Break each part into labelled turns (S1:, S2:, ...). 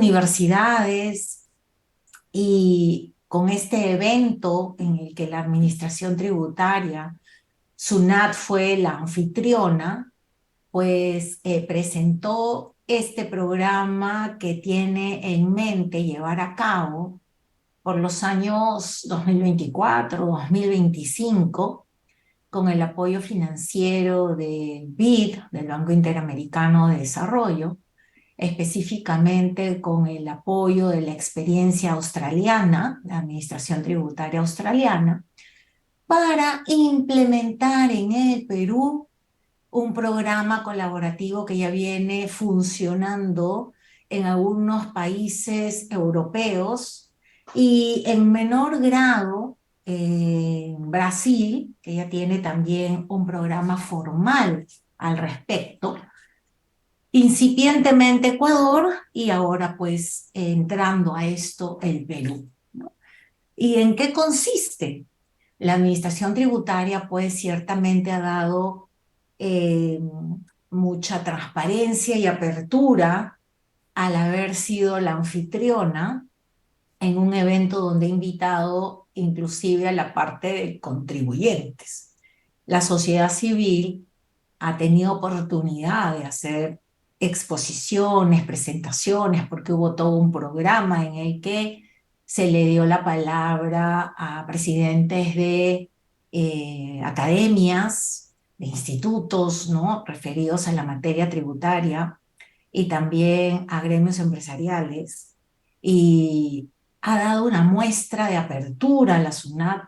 S1: universidades y con este evento en el que la Administración Tributaria, SUNAT, fue la anfitriona, pues presentó este programa que tiene en mente llevar a cabo por los años 2024-2025 con el apoyo financiero del BID, del Banco Interamericano de Desarrollo, específicamente con el apoyo de la experiencia australiana, la Administración Tributaria Australiana, para implementar en el Perú un programa colaborativo que ya viene funcionando en algunos países europeos y en menor grado en Brasil, que ya tiene también un programa formal al respecto, incipientemente Ecuador y ahora pues entrando a esto el Perú, ¿no? ¿Y en qué consiste? La administración tributaria pues ciertamente ha dado eh, mucha transparencia y apertura al haber sido la anfitriona en un evento donde ha invitado inclusive a la parte de contribuyentes. La sociedad civil ha tenido oportunidad de hacer exposiciones, presentaciones, porque hubo todo un programa en el que se le dio la palabra a presidentes de academias, de institutos, ¿no? Referidos a la materia tributaria y también a gremios empresariales. Y ha dado una muestra de apertura a la SUNAT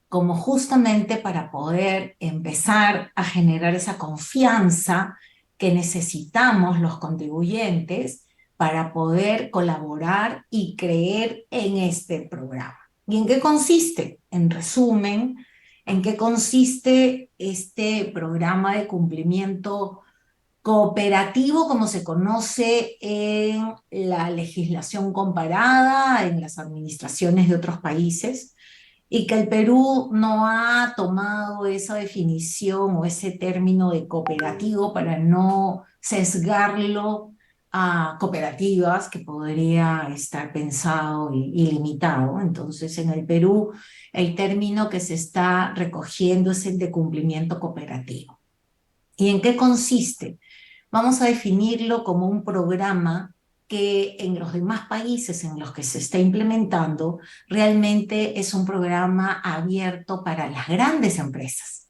S1: como justamente para poder empezar a generar esa confianza que necesitamos los contribuyentes para poder colaborar y creer en este programa. ¿Y en qué consiste? En resumen, ¿en qué consiste este programa de cumplimiento cooperativo, como se conoce en la legislación comparada, en las administraciones de otros países? Y que el Perú no ha tomado esa definición o ese término de cooperativo para no sesgarlo a cooperativas que podría estar pensado y limitado. Entonces, en el Perú, el término que se está recogiendo es el de cumplimiento cooperativo. ¿Y en qué consiste? Vamos a definirlo como un programa que en los demás países en los que se está implementando realmente es un programa abierto para las grandes empresas.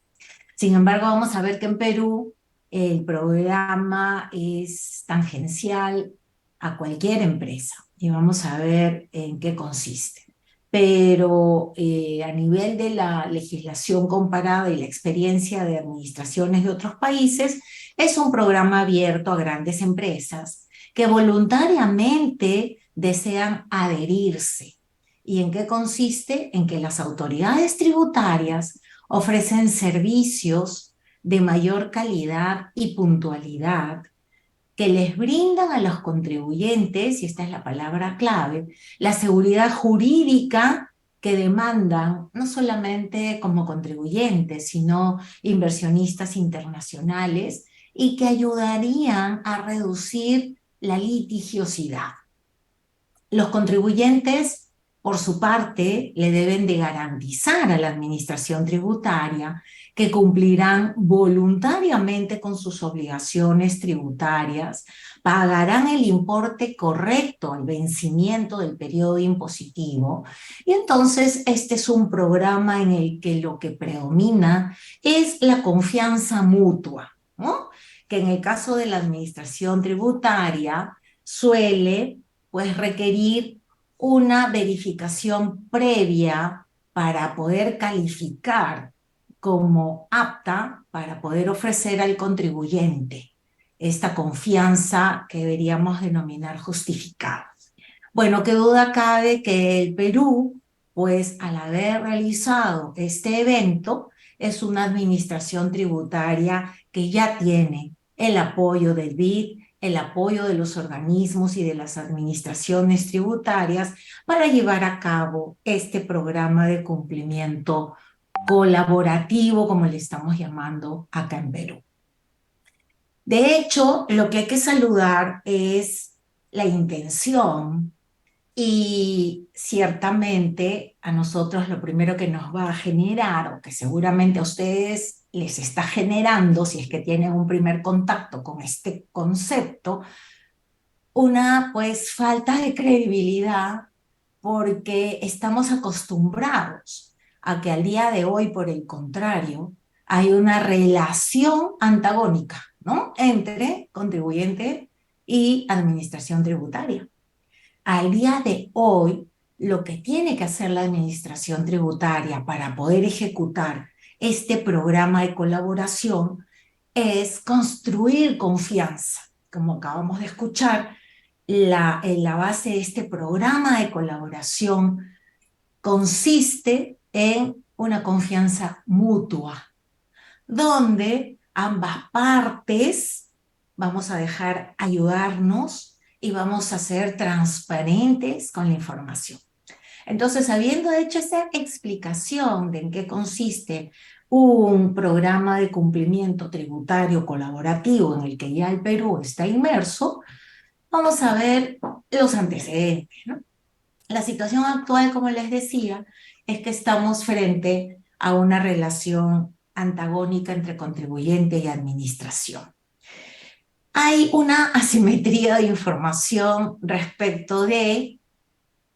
S1: Sin embargo, vamos a ver que en Perú el programa es tangencial a cualquier empresa y vamos a ver en qué consiste. Pero a nivel de la legislación comparada y la experiencia de administraciones de otros países, es un programa abierto a grandes empresas que voluntariamente desean adherirse. ¿Y en qué consiste? En que las autoridades tributarias ofrecen servicios de mayor calidad y puntualidad que les brindan a los contribuyentes, y esta es la palabra clave, la seguridad jurídica que demandan no solamente como contribuyentes, sino inversionistas internacionales y que ayudarían a reducir la litigiosidad. Los contribuyentes, por su parte, le deben de garantizar a la administración tributaria que cumplirán voluntariamente con sus obligaciones tributarias, pagarán el importe correcto al vencimiento del periodo impositivo. Y entonces este es un programa en el que lo que predomina es la confianza mutua, ¿no? Que en el caso de la administración tributaria suele pues requerir una verificación previa para poder calificar como apta para poder ofrecer al contribuyente esta confianza que deberíamos denominar justificada. Bueno, qué duda cabe que el Perú, pues al haber realizado este evento, es una administración tributaria que ya tiene el apoyo del BID, el apoyo de los organismos y de las administraciones tributarias para llevar a cabo este programa de cumplimiento colaborativo, como le estamos llamando acá en Perú. De hecho, lo que hay que saludar es la intención y ciertamente a nosotros lo primero que nos va a generar, o que seguramente a ustedes les está generando, si es que tienen un primer contacto con este concepto, una pues falta de credibilidad porque estamos acostumbrados a que al día de hoy, por el contrario, hay una relación antagónica, ¿no? Entre contribuyente y administración tributaria. Al día de hoy, lo que tiene que hacer la administración tributaria para poder ejecutar este programa de colaboración es construir confianza. Como acabamos de escuchar, la base de este programa de colaboración consiste en una confianza mutua, donde ambas partes vamos a dejar ayudarnos y vamos a ser transparentes con la información. Entonces, habiendo hecho esa explicación de en qué consiste un programa de cumplimiento tributario colaborativo en el que ya el Perú está inmerso, vamos a ver los antecedentes, ¿no? La situación actual, como les decía, es que estamos frente a una relación antagónica entre contribuyente y administración. Hay una asimetría de información respecto de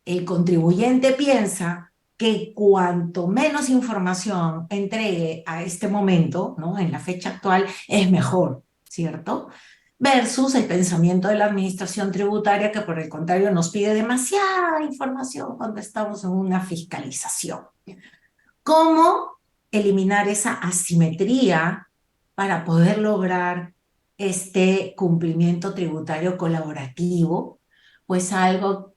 S1: el contribuyente piensa que cuanto menos información entregue a este momento, ¿no? En la fecha actual, es mejor, ¿cierto? Versus el pensamiento de la administración tributaria que por el contrario nos pide demasiada información cuando estamos en una fiscalización. ¿Cómo eliminar esa asimetría para poder lograr este cumplimiento tributario colaborativo? Pues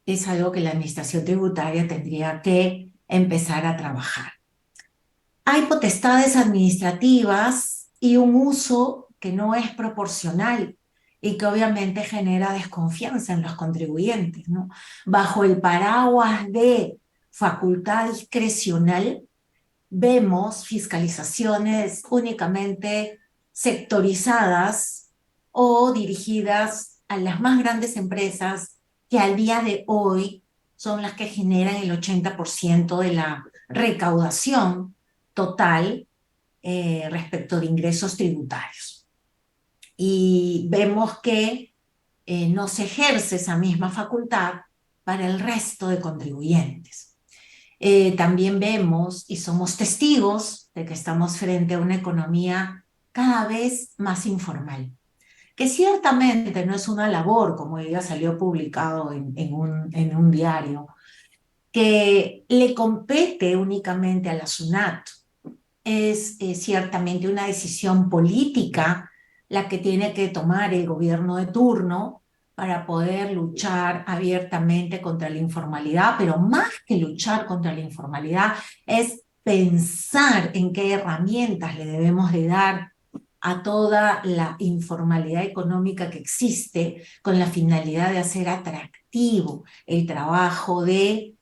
S1: es algo que la administración tributaria tendría que empezar a trabajar. Hay potestades administrativas y un uso que no es proporcional y que obviamente genera desconfianza en los contribuyentes, ¿no? Bajo el paraguas de facultad discrecional, vemos fiscalizaciones únicamente sectorizadas o dirigidas a las más grandes empresas que al día de hoy son las que generan el 80% de la recaudación total respecto de ingresos tributarios. Y vemos que no se ejerce esa misma facultad para el resto de contribuyentes. También vemos y somos testigos de que estamos frente a una economía cada vez más informal, que ciertamente no es una labor, como ya salió publicado en un diario, que le compete únicamente a la SUNAT. Es ciertamente una decisión política la que tiene que tomar el gobierno de turno para poder luchar abiertamente contra la informalidad, pero más que luchar contra la informalidad es pensar en qué herramientas le debemos de dar a toda la informalidad económica que existe con la finalidad de hacer atractivo el trabajo de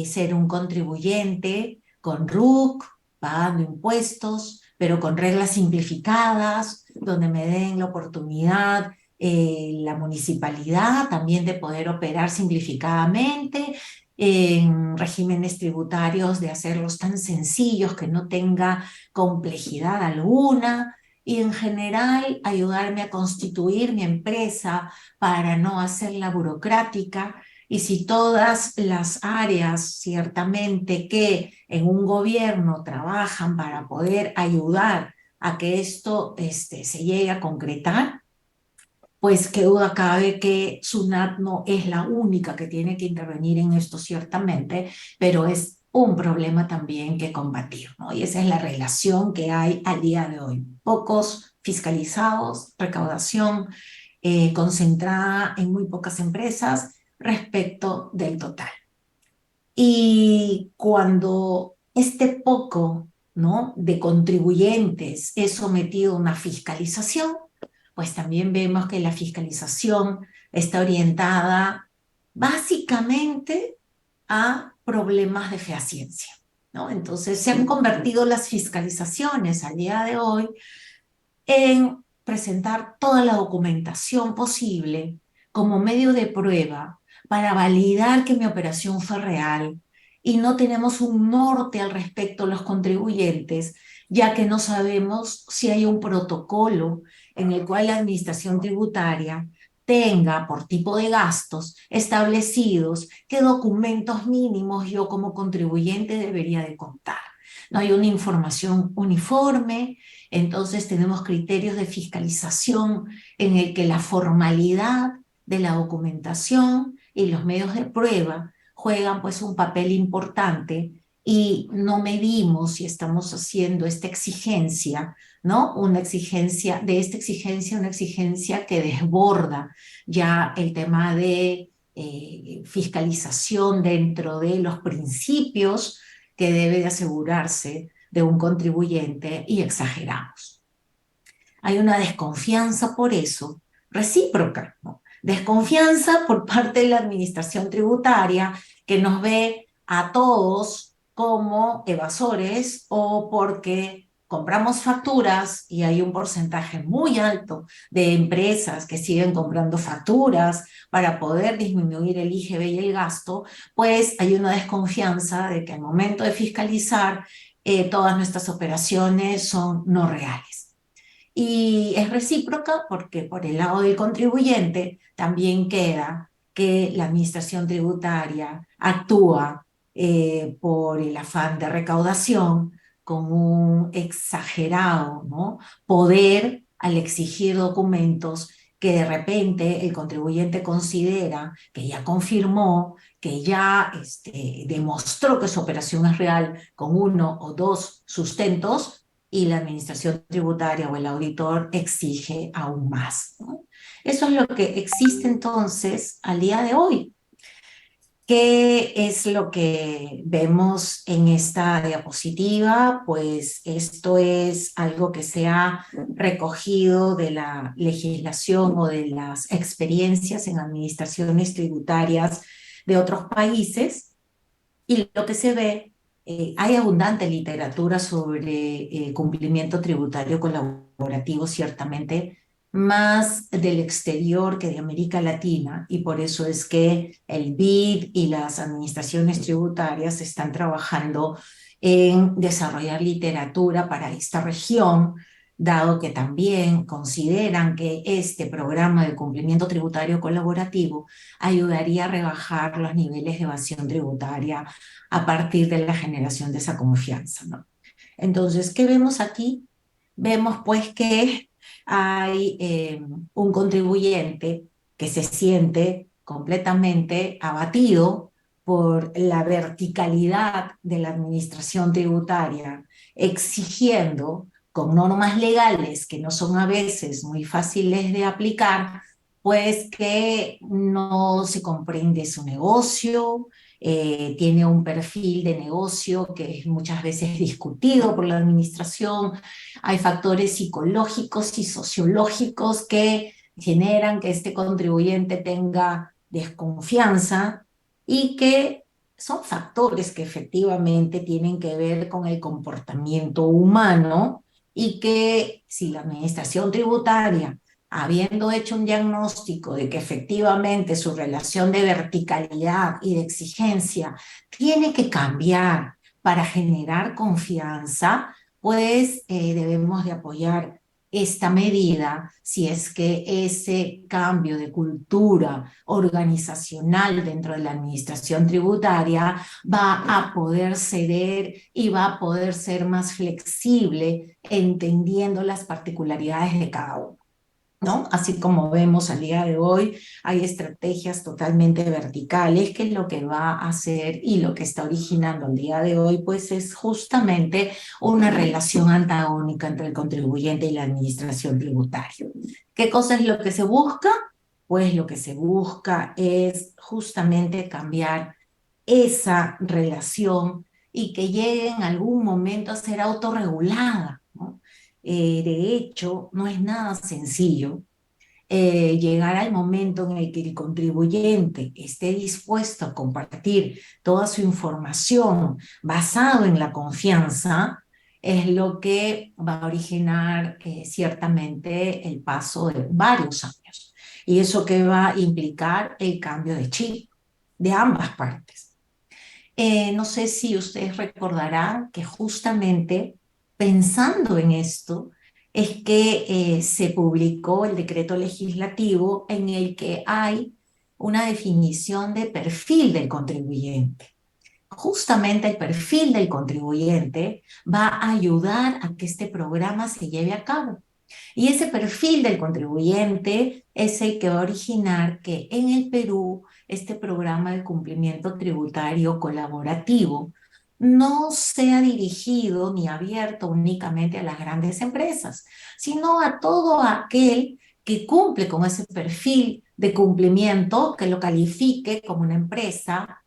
S1: ser un contribuyente con RUC, pagando impuestos, pero con reglas simplificadas, donde me den la oportunidad la municipalidad también de poder operar simplificadamente en regímenes tributarios, de hacerlos tan sencillos que no tenga complejidad alguna y en general ayudarme a constituir mi empresa para no hacerla burocrática. Y si todas las áreas ciertamente que en un gobierno trabajan para poder ayudar a que esto se llegue a concretar, pues qué duda cabe que SUNAT no es la única que tiene que intervenir en esto ciertamente, pero es un problema también que combatir, ¿no? Y esa es la relación que hay al día de hoy. Pocos fiscalizados, recaudación concentrada en muy pocas empresas respecto del total. Y cuando este poco, ¿no?, de contribuyentes es sometido a una fiscalización, pues también vemos que la fiscalización está orientada básicamente a problemas de fehaciencia, ¿no? Entonces se han convertido las fiscalizaciones al día de hoy en presentar toda la documentación posible como medio de prueba para validar que mi operación fue real y no tenemos un norte al respecto los contribuyentes, ya que no sabemos si hay un protocolo en el cual la administración tributaria tenga por tipo de gastos establecidos qué documentos mínimos yo como contribuyente debería de contar. No hay una información uniforme, entonces tenemos criterios de fiscalización en el que la formalidad de la documentación y los medios de prueba juegan pues un papel importante y no medimos si estamos haciendo esta exigencia, ¿no? Una exigencia, de esta exigencia, una exigencia que desborda ya el tema de fiscalización dentro de los principios que debe de asegurarse de un contribuyente y exageramos. Hay una desconfianza por eso, recíproca, ¿no? Desconfianza por parte de la administración tributaria que nos ve a todos como evasores o porque compramos facturas y hay un porcentaje muy alto de empresas que siguen comprando facturas para poder disminuir el IGB y el gasto, pues hay una desconfianza de que al momento de fiscalizar todas nuestras operaciones son no reales. Y es recíproca porque por el lado del contribuyente también queda que la administración tributaria actúa por el afán de recaudación con un exagerado, ¿no?, poder al exigir documentos que de repente el contribuyente considera que ya confirmó, que ya demostró que su operación es real con uno o dos sustentos, y la administración tributaria o el auditor exige aún más, ¿no? Eso es lo que existe entonces al día de hoy. ¿Qué es lo que vemos en esta diapositiva? Pues esto es algo que se ha recogido de la legislación o de las experiencias en administraciones tributarias de otros países, y lo que se ve, hay abundante literatura sobre cumplimiento tributario colaborativo, ciertamente, más del exterior que de América Latina, y por eso es que el BID y las administraciones tributarias están trabajando en desarrollar literatura para esta región, dado que también consideran que este programa de cumplimiento tributario colaborativo ayudaría a rebajar los niveles de evasión tributaria a partir de la generación de esa confianza, ¿no? Entonces, ¿qué vemos aquí? Vemos pues que hay un contribuyente que se siente completamente abatido por la verticalidad de la administración tributaria, exigiendo con normas legales que no son a veces muy fáciles de aplicar, pues que no se comprende su negocio, tiene un perfil de negocio que es muchas veces discutido por la administración. Hay factores psicológicos y sociológicos que generan que este contribuyente tenga desconfianza y que son factores que efectivamente tienen que ver con el comportamiento humano y que si la administración tributaria, habiendo hecho un diagnóstico de que efectivamente su relación de verticalidad y de exigencia tiene que cambiar para generar confianza, pues debemos de apoyar esta medida si es que ese cambio de cultura organizacional dentro de la administración tributaria va a poder ceder y va a poder ser más flexible entendiendo las particularidades de cada uno, ¿no? Así como vemos al día de hoy, hay estrategias totalmente verticales, que es lo que va a hacer y lo que está originando al día de hoy, pues es justamente una relación antagónica entre el contribuyente y la administración tributaria. ¿Qué cosa es lo que se busca? Pues lo que se busca es justamente cambiar esa relación y que llegue en algún momento a ser autorregulada, ¿no? De hecho, no es nada sencillo llegar al momento en el que el contribuyente esté dispuesto a compartir toda su información basado en la confianza, es lo que va a originar ciertamente el paso de varios años. y eso que va a implicar el cambio de chip de ambas partes. No sé si ustedes recordarán que justamente pensando en esto es que se publicó el decreto legislativo en el que hay una definición de perfil del contribuyente. Justamente el perfil del contribuyente va a ayudar a que este programa se lleve a cabo. Y ese perfil del contribuyente es el que va a originar que en el Perú este programa de cumplimiento tributario colaborativo no sea dirigido ni abierto únicamente a las grandes empresas, sino a todo aquel que cumple con ese perfil de cumplimiento, que lo califique como una empresa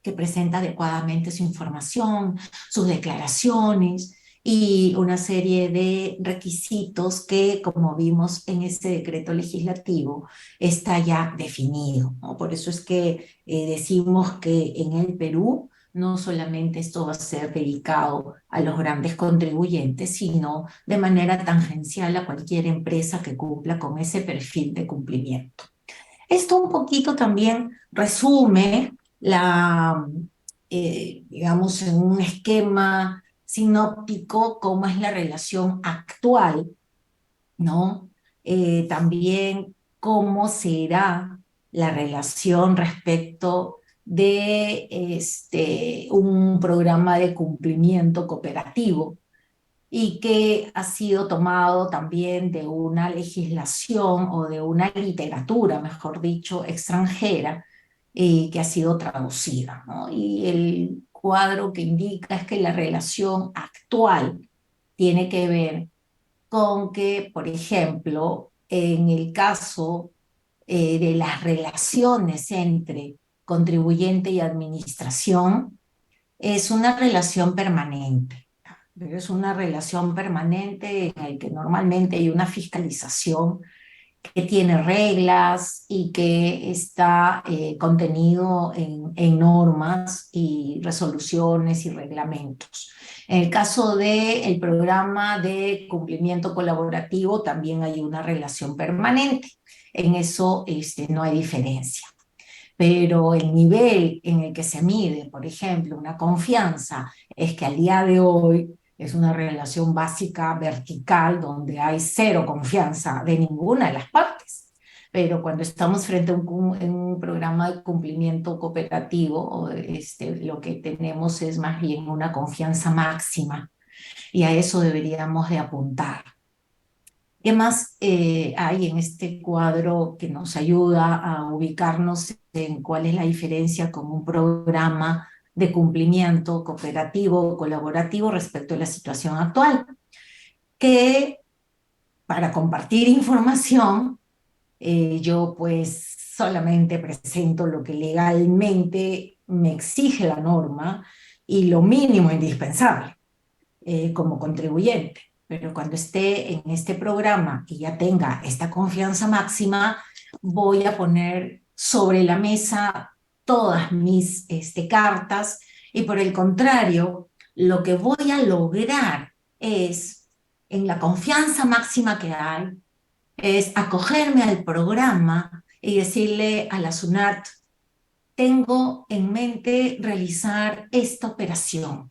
S1: que presenta adecuadamente su información, sus declaraciones y una serie de requisitos que, como vimos en este decreto legislativo, está ya definido, ¿no? Por eso es que decimos que en el Perú no solamente esto va a ser dedicado a los grandes contribuyentes, sino de manera tangencial a cualquier empresa que cumpla con ese perfil de cumplimiento. Esto un poquito también resume digamos, en un esquema sinóptico, cómo es la relación actual, ¿no? También cómo será la relación respecto de un programa de cumplimiento cooperativo y que ha sido tomado también de una legislación o de una literatura, mejor dicho, extranjera, que ha sido traducida, ¿no? Y el cuadro que indica es que la relación actual tiene que ver con que, por ejemplo, en el caso de las relaciones entre contribuyente y administración, es una relación permanente, pero es una relación permanente en la que normalmente hay una fiscalización que tiene reglas y que está contenido en normas y resoluciones y reglamentos. En el caso del programa de cumplimiento colaborativo también hay una relación permanente. En eso no hay diferencia, pero el nivel en el que se mide, por ejemplo, una confianza, es que al día de hoy es una relación básica vertical donde hay cero confianza de ninguna de las partes. Pero cuando estamos frente a un programa de cumplimiento cooperativo, lo que tenemos es más bien una confianza máxima y a eso deberíamos de apuntar. ¿Qué más hay en este cuadro que nos ayuda a ubicarnos en cuál es la diferencia con un programa de cumplimiento cooperativo o colaborativo respecto a la situación actual? Que para compartir información, yo pues solamente presento lo que legalmente me exige la norma y lo mínimo indispensable como contribuyente. Pero cuando esté en este programa y ya tenga esta confianza máxima, voy a poner sobre la mesa todas mis cartas y por el contrario, lo que voy a lograr es, en la confianza máxima que hay, es acogerme al programa y decirle a la SUNAT, tengo en mente realizar esta operación.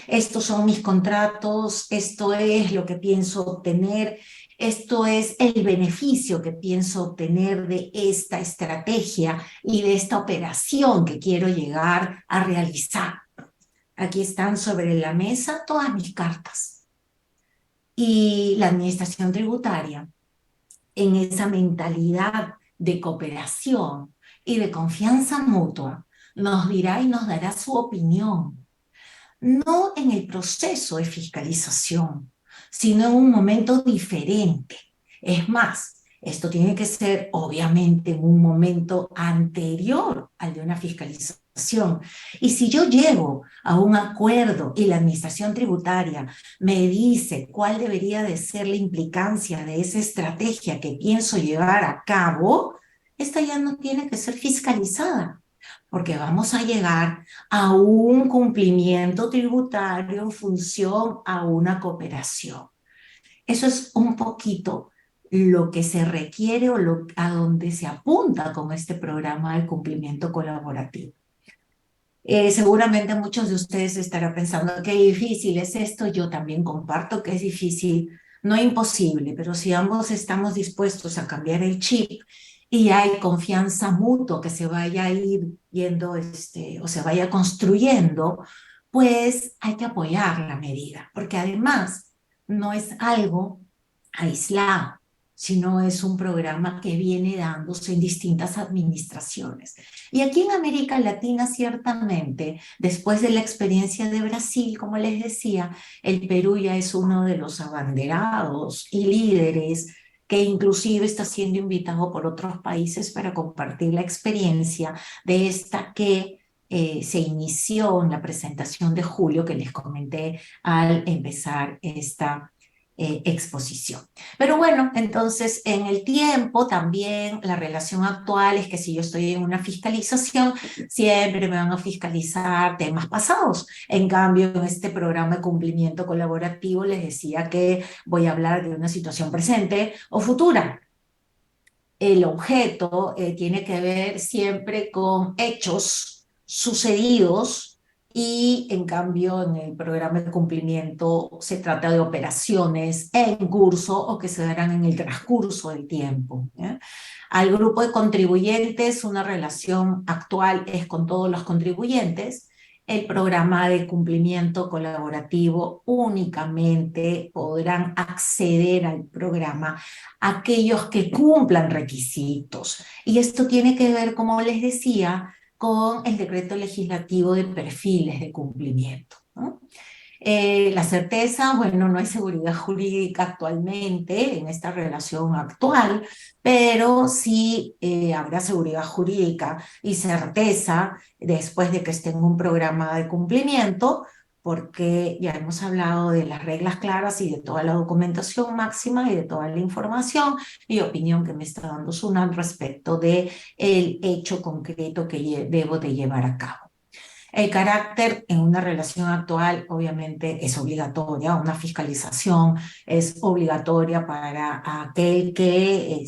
S1: Estos son mis contratos, esto es lo que pienso obtener, esto es el beneficio que pienso obtener de esta estrategia y de esta operación que quiero llegar a realizar. Aquí están sobre la mesa todas mis cartas. Y la administración tributaria, en esa mentalidad de cooperación y de confianza mutua, nos dirá y nos dará su opinión no en el proceso de fiscalización, sino en un momento diferente. Es más, esto tiene que ser obviamente en un momento anterior al de una fiscalización. Y si yo llego a un acuerdo y la administración tributaria me dice cuál debería de ser la implicancia de esa estrategia que pienso llevar a cabo, esta ya no tiene que ser fiscalizada, porque vamos a llegar a un cumplimiento tributario en función a una cooperación. Eso es un poquito lo que se requiere o a donde se apunta con este programa de cumplimiento colaborativo. Seguramente muchos de ustedes estarán pensando qué difícil es esto. Yo también comparto que es difícil, no imposible, pero si ambos estamos dispuestos a cambiar el chip y hay confianza mutua que se vaya a ir yendo o se vaya construyendo, pues hay que apoyar la medida, porque además no es algo aislado, sino es un programa que viene dándose en distintas administraciones. Y aquí en América Latina, ciertamente, después de la experiencia de Brasil, como les decía, el Perú ya es uno de los abanderados y líderes que inclusive está siendo invitado por otros países para compartir la experiencia de esta que se inició en la presentación de julio que les comenté al empezar esta exposición. Pero bueno, entonces en el tiempo también la relación actual es que si yo estoy en una fiscalización, siempre me van a fiscalizar temas pasados. En cambio, en este programa de cumplimiento colaborativo les decía que voy a hablar de una situación presente o futura. El objeto tiene que ver siempre con hechos sucedidos y en cambio en el programa de cumplimiento se trata de operaciones en curso o que se darán en el transcurso del tiempo. ¿Eh? Al grupo de contribuyentes, una relación actual es con todos los contribuyentes. El programa de cumplimiento colaborativo únicamente podrán acceder al programa aquellos que cumplan requisitos. Y esto tiene que ver, como les decía, con el decreto legislativo de perfiles de cumplimiento, ¿no? La certeza, bueno, no hay seguridad jurídica actualmente en esta relación actual, pero sí habrá seguridad jurídica y certeza después de que esté en un programa de cumplimiento, porque ya hemos hablado de las reglas claras y de toda la documentación máxima y de toda la información y opinión que me está dando Sunan respecto de el hecho concreto que debo de llevar a cabo. El carácter en una relación actual obviamente es obligatoria, una fiscalización es obligatoria para aquel que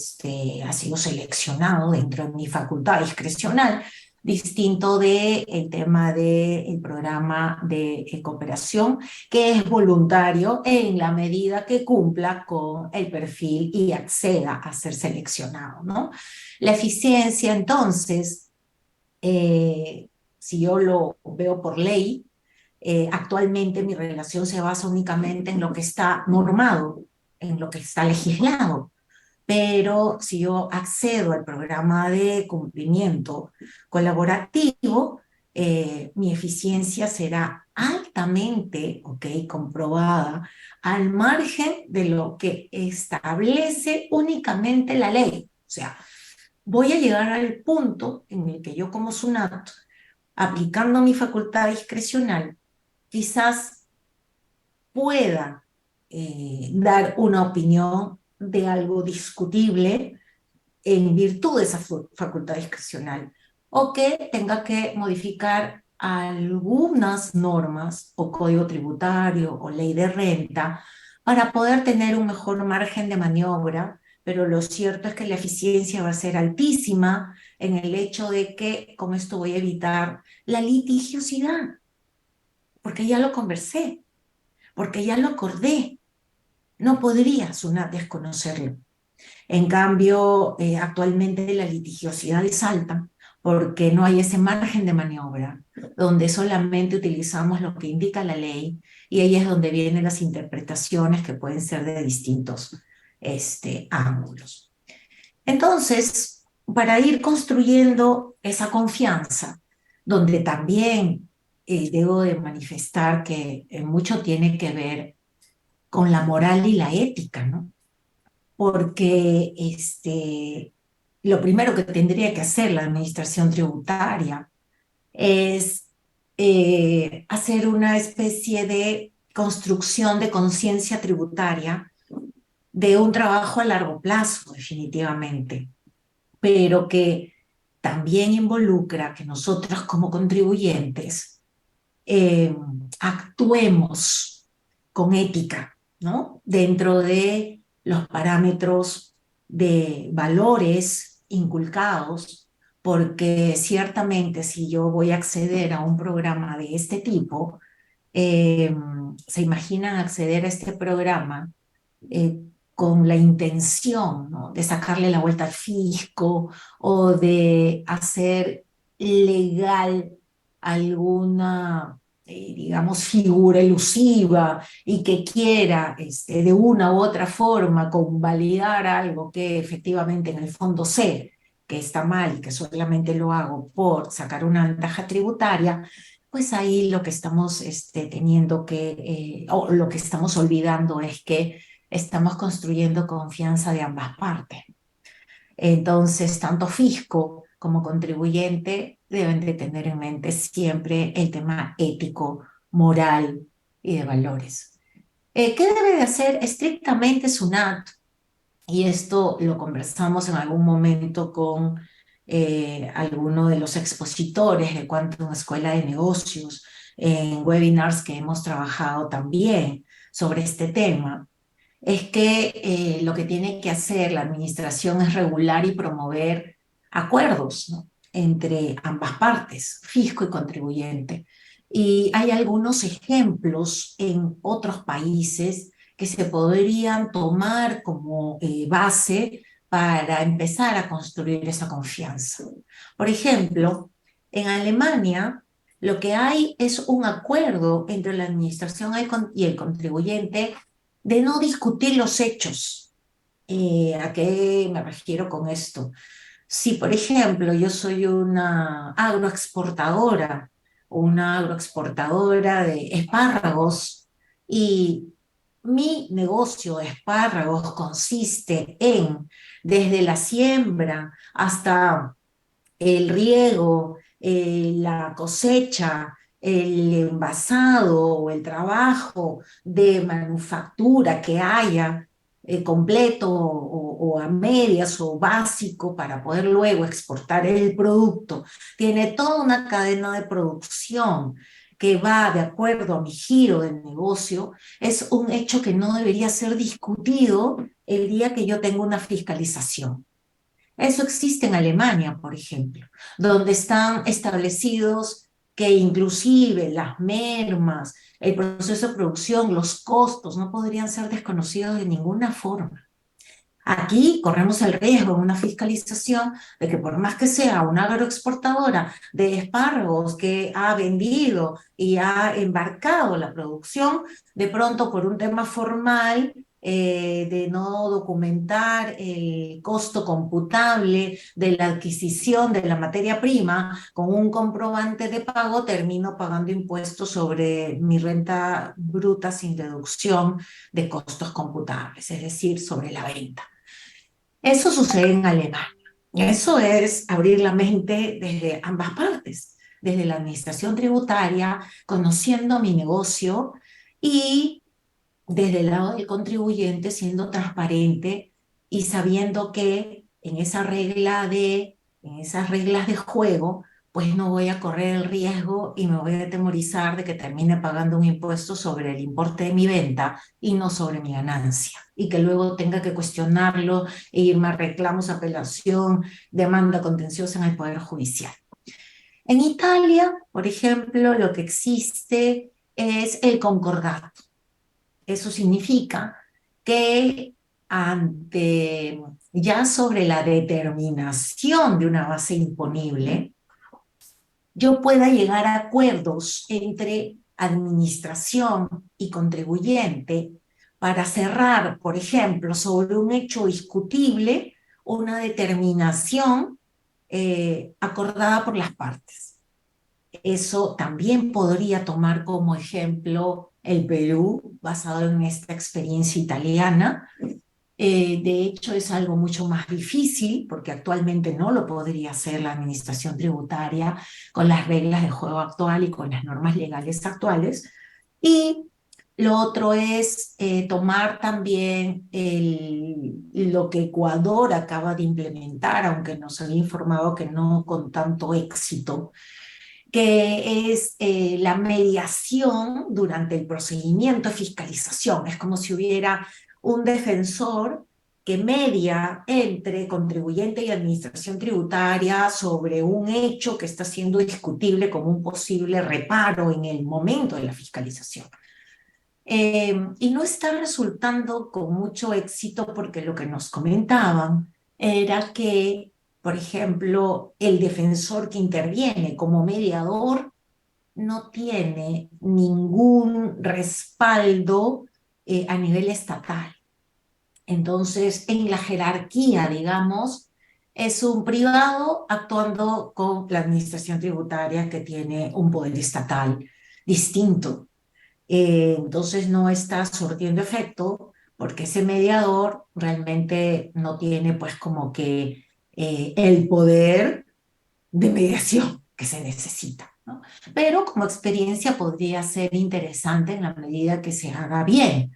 S1: ha sido seleccionado dentro de mi facultad discrecional, distinto del tema del programa de cooperación, que es voluntario en la medida que cumpla con el perfil y acceda a ser seleccionado, ¿no? La eficiencia, entonces, si yo lo veo por ley, actualmente mi relación se basa únicamente en lo que está normado, en lo que está legislado. Pero si yo accedo al programa de cumplimiento colaborativo, mi eficiencia será altamente, comprobada al margen de lo que establece únicamente la ley. O sea, voy a llegar al punto en el que yo como SUNAT, aplicando mi facultad discrecional, quizás pueda dar una opinión de algo discutible en virtud de esa facultad discrecional, o que tenga que modificar algunas normas o código tributario o ley de renta para poder tener un mejor margen de maniobra, pero lo cierto es que la eficiencia va a ser altísima en el hecho de que con esto voy a evitar la litigiosidad, porque ya lo conversé, porque ya lo acordé. No podría Sunat desconocerlo. En cambio, actualmente la litigiosidad es alta porque no hay ese margen de maniobra, donde solamente utilizamos lo que indica la ley y ahí es donde vienen las interpretaciones que pueden ser de distintos ángulos. Entonces, para ir construyendo esa confianza, donde también debo de manifestar que mucho tiene que ver con la moral y la ética, ¿no? Porque lo primero que tendría que hacer la administración tributaria es hacer una especie de construcción de conciencia tributaria de un trabajo a largo plazo, definitivamente, pero que también involucra que nosotros como contribuyentes eh, actuemos con ética, ¿no? Dentro de los parámetros de valores inculcados, porque ciertamente si yo voy a acceder a un programa de este tipo, eh, se imaginan acceder a este programa eh, con la intención, ¿no?, de sacarle la vuelta al fisco o de hacer legal alguna, digamos, figura elusiva y que quiera de una u otra forma convalidar algo que efectivamente en el fondo sé que está mal y que solamente lo hago por sacar una ventaja tributaria, pues ahí lo que estamos teniendo o lo que estamos olvidando es que estamos construyendo confianza de ambas partes. Entonces, tanto fisco como contribuyente deben de tener en mente siempre el tema ético, moral y de valores. ¿Qué debe de hacer estrictamente SUNAT? Y esto lo conversamos en algún momento con alguno de los expositores de Quantum Escuela de Negocios en webinars que hemos trabajado también sobre este tema. Es que lo que tiene que hacer la administración es regular y promover acuerdos, ¿no?, entre ambas partes, fisco y contribuyente. Y hay algunos ejemplos en otros países que se podrían tomar como base para empezar a construir esa confianza. Por ejemplo, en Alemania lo que hay es un acuerdo entre la administración y el contribuyente de no discutir los hechos. ¿A qué me refiero con esto? Si, por ejemplo, yo soy una agroexportadora de espárragos y mi negocio de espárragos consiste en, desde la siembra hasta el riego, la cosecha, el envasado o el trabajo de manufactura que haya completo o a medias o básico para poder luego exportar el producto, tiene toda una cadena de producción que va de acuerdo a mi giro del negocio, es un hecho que no debería ser discutido el día que yo tengo una fiscalización. Eso existe en Alemania, por ejemplo, donde están establecidos que inclusive las mermas, el proceso de producción, los costos no podrían ser desconocidos de ninguna forma. Aquí corremos el riesgo en una fiscalización de que por más que sea una agroexportadora de espárragos que ha vendido y ha embarcado la producción, de pronto por un tema formal de no documentar el costo computable de la adquisición de la materia prima con un comprobante de pago, termino pagando impuestos sobre mi renta bruta sin deducción de costos computables, es decir, sobre la venta. Eso sucede en Alemania. Eso es abrir la mente desde ambas partes, desde la administración tributaria, conociendo mi negocio y desde el lado del contribuyente siendo transparente y sabiendo que en esas reglas de juego, pues no voy a correr el riesgo y me voy a atemorizar de que termine pagando un impuesto sobre el importe de mi venta y no sobre mi ganancia. Y que luego tenga que cuestionarlo e irme a reclamos, apelación, demanda contenciosa en el Poder Judicial. En Italia, por ejemplo, lo que existe es el concordato. Eso significa que ya sobre la determinación de una base imponible, yo pueda llegar a acuerdos entre administración y contribuyente para cerrar, por ejemplo, sobre un hecho discutible, una determinación acordada por las partes. Eso también podría tomar como ejemplo el Perú, basado en esta experiencia italiana. De hecho, es algo mucho más difícil porque actualmente no lo podría hacer la administración tributaria con las reglas de juego actual y con las normas legales actuales. Y lo otro es tomar también lo que Ecuador acaba de implementar, aunque nos han informado que no con tanto éxito, que es la mediación durante el procedimiento de fiscalización. Es como si hubiera un defensor que media entre contribuyente y administración tributaria sobre un hecho que está siendo discutible como un posible reparo en el momento de la fiscalización. Y no está resultando con mucho éxito porque lo que nos comentaban era que, por ejemplo, el defensor que interviene como mediador no tiene ningún respaldo a nivel estatal. Entonces, en la jerarquía, digamos, es un privado actuando con la administración tributaria que tiene un poder estatal distinto. Entonces no está surtiendo efecto porque ese mediador realmente no tiene pues como que el poder de mediación que se necesita, ¿no? Pero como experiencia podría ser interesante en la medida que se haga bien.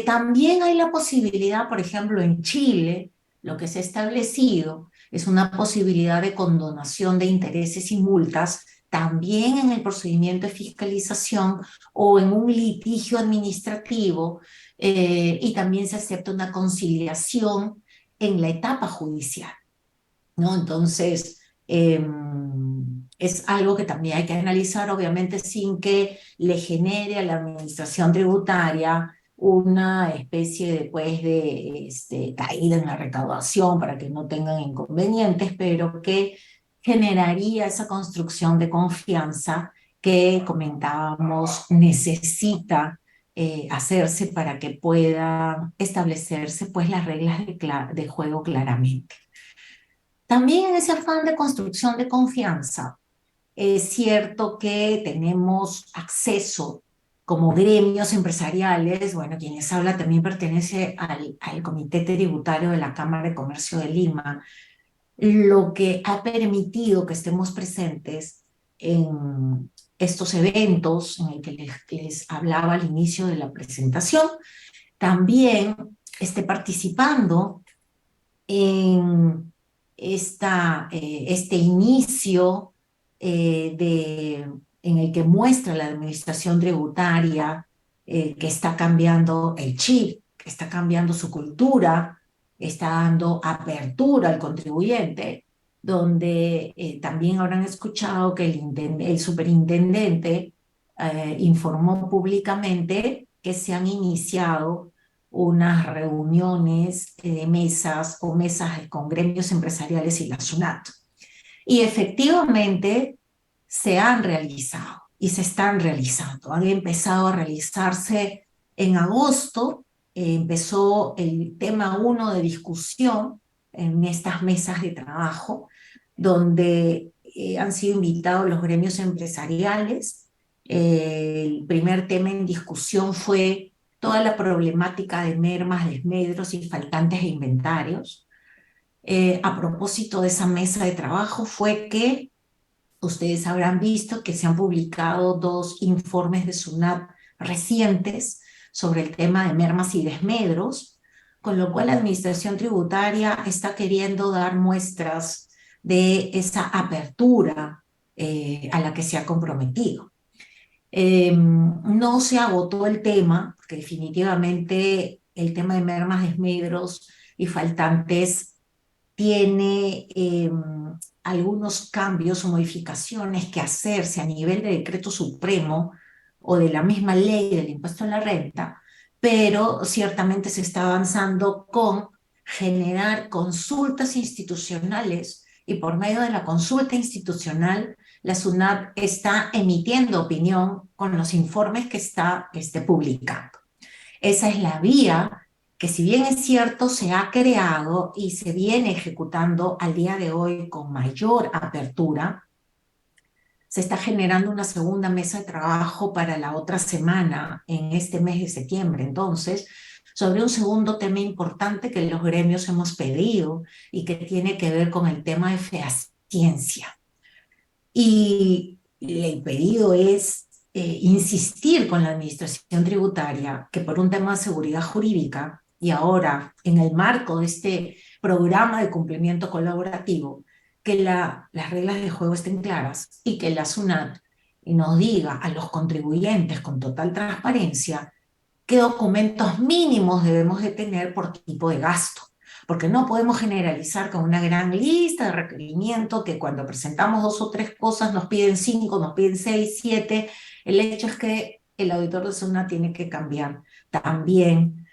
S1: También hay la posibilidad, por ejemplo, en Chile, lo que se ha establecido es una posibilidad de condonación de intereses y multas también en el procedimiento de fiscalización o en un litigio administrativo, y también se acepta una conciliación en la etapa judicial, ¿no? Entonces, es algo que también hay que analizar, obviamente, sin que le genere a la administración tributaria una especie de, pues, de caída en la recaudación para que no tengan inconvenientes, pero que generaría esa construcción de confianza que comentábamos necesita hacerse para que puedan establecerse pues, las reglas de juego claramente. También en ese afán de construcción de confianza, es cierto que tenemos acceso como gremios empresariales, bueno, quien les habla también pertenece al Comité Tributario de la Cámara de Comercio de Lima, lo que ha permitido que estemos presentes en estos eventos en el que les hablaba al inicio de la presentación, también esté participando en este inicio en el que muestra la administración tributaria que está cambiando el chip, que está cambiando su cultura, está dando apertura al contribuyente, donde también habrán escuchado que el superintendente informó públicamente que se han iniciado unas reuniones de mesas o mesas con gremios empresariales y la SUNAT. Y efectivamente se han realizado y se están realizando. Han empezado a realizarse en agosto, empezó el tema 1 de discusión en estas mesas de trabajo, donde han sido invitados los gremios empresariales. El primer tema en discusión fue toda la problemática de mermas, desmedros y faltantes de inventarios. A propósito de esa mesa de trabajo fue que ustedes habrán visto que se han publicado 2 informes de SUNAT recientes sobre el tema de mermas y desmedros, con lo cual la Administración Tributaria está queriendo dar muestras de esa apertura a la que se ha comprometido. No se agotó el tema, porque definitivamente el tema de mermas, desmedros y faltantes tiene algunos cambios o modificaciones que hacerse a nivel de decreto supremo o de la misma ley del impuesto a la renta, pero ciertamente se está avanzando con generar consultas institucionales y por medio de la consulta institucional la SUNAT está emitiendo opinión con los informes que está publicando. Esa es la vía que, si bien es cierto, se ha creado y se viene ejecutando al día de hoy con mayor apertura. Se está generando una segunda mesa de trabajo para la otra semana, en este mes de septiembre, entonces, sobre un segundo tema importante que los gremios hemos pedido y que tiene que ver con el tema de fehaciencia. Y el pedido es insistir con la administración tributaria que por un tema de seguridad jurídica y ahora en el marco de este programa de cumplimiento colaborativo, que las reglas de juego estén claras y que la SUNAT nos diga a los contribuyentes con total transparencia qué documentos mínimos debemos de tener por tipo de gasto, porque no podemos generalizar con una gran lista de requerimientos que cuando presentamos dos o tres cosas nos piden cinco, nos piden seis, siete. El hecho es que el auditor de SUNAT tiene que cambiar también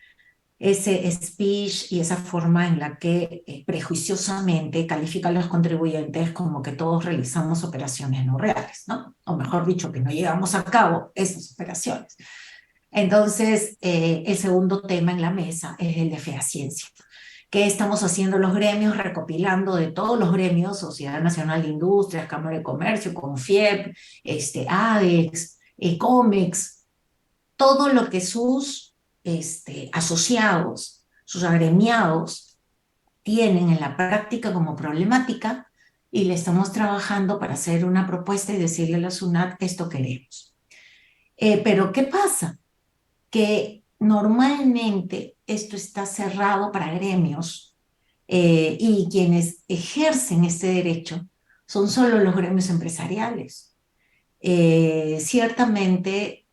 S1: ese speech y esa forma en la que prejuiciosamente califica a los contribuyentes como que todos realizamos operaciones no reales, ¿no? O mejor dicho, que no llevamos a cabo esas operaciones. Entonces, el segundo tema en la mesa es el de fehaciencia. ¿Qué estamos haciendo los gremios? Recopilando de todos los gremios, Sociedad Nacional de Industrias, Cámara de Comercio, CONFIEP, ADEX, COMEX, todo lo que sus asociados, sus agremiados tienen en la práctica como problemática y le estamos trabajando para hacer una propuesta y decirle a la SUNAT esto queremos. Pero ¿qué pasa? Que normalmente esto está cerrado para gremios y quienes ejercen este derecho son solo los gremios empresariales. Ciertamente,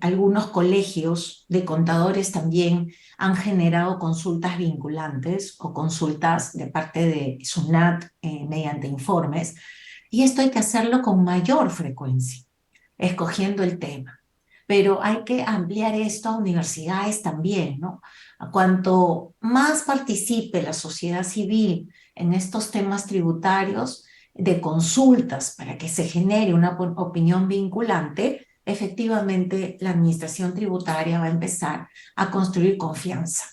S1: algunos colegios de contadores también han generado consultas vinculantes o consultas de parte de SUNAT mediante informes, y esto hay que hacerlo con mayor frecuencia, escogiendo el tema. Pero hay que ampliar esto a universidades también, ¿no? A cuanto más participe la sociedad civil en estos temas tributarios, de consultas para que se genere una opinión vinculante, efectivamente la administración tributaria va a empezar a construir confianza.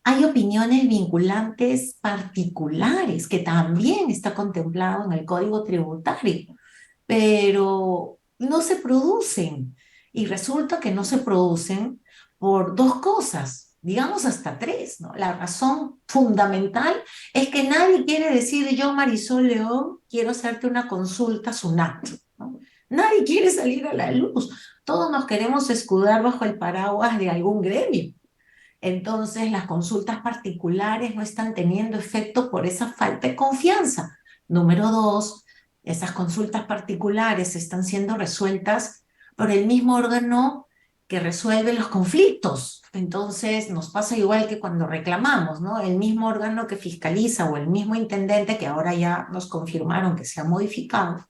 S1: Hay opiniones vinculantes particulares que también está contemplado en el Código Tributario, pero no se producen. Y resulta que no se producen por dos cosas, digamos hasta tres, ¿no? La razón fundamental es que nadie quiere decir, yo, Marisol León, quiero hacerte una consulta SUNAT, ¿no? Nadie quiere salir a la luz. Todos nos queremos escudar bajo el paraguas de algún gremio. Entonces, las consultas particulares no están teniendo efecto por esa falta de confianza. Número dos, esas consultas particulares están siendo resueltas por el mismo órgano que resuelve los conflictos. Entonces, nos pasa igual que cuando reclamamos, ¿no? El mismo órgano que fiscaliza o el mismo intendente, que ahora ya nos confirmaron que se ha modificado,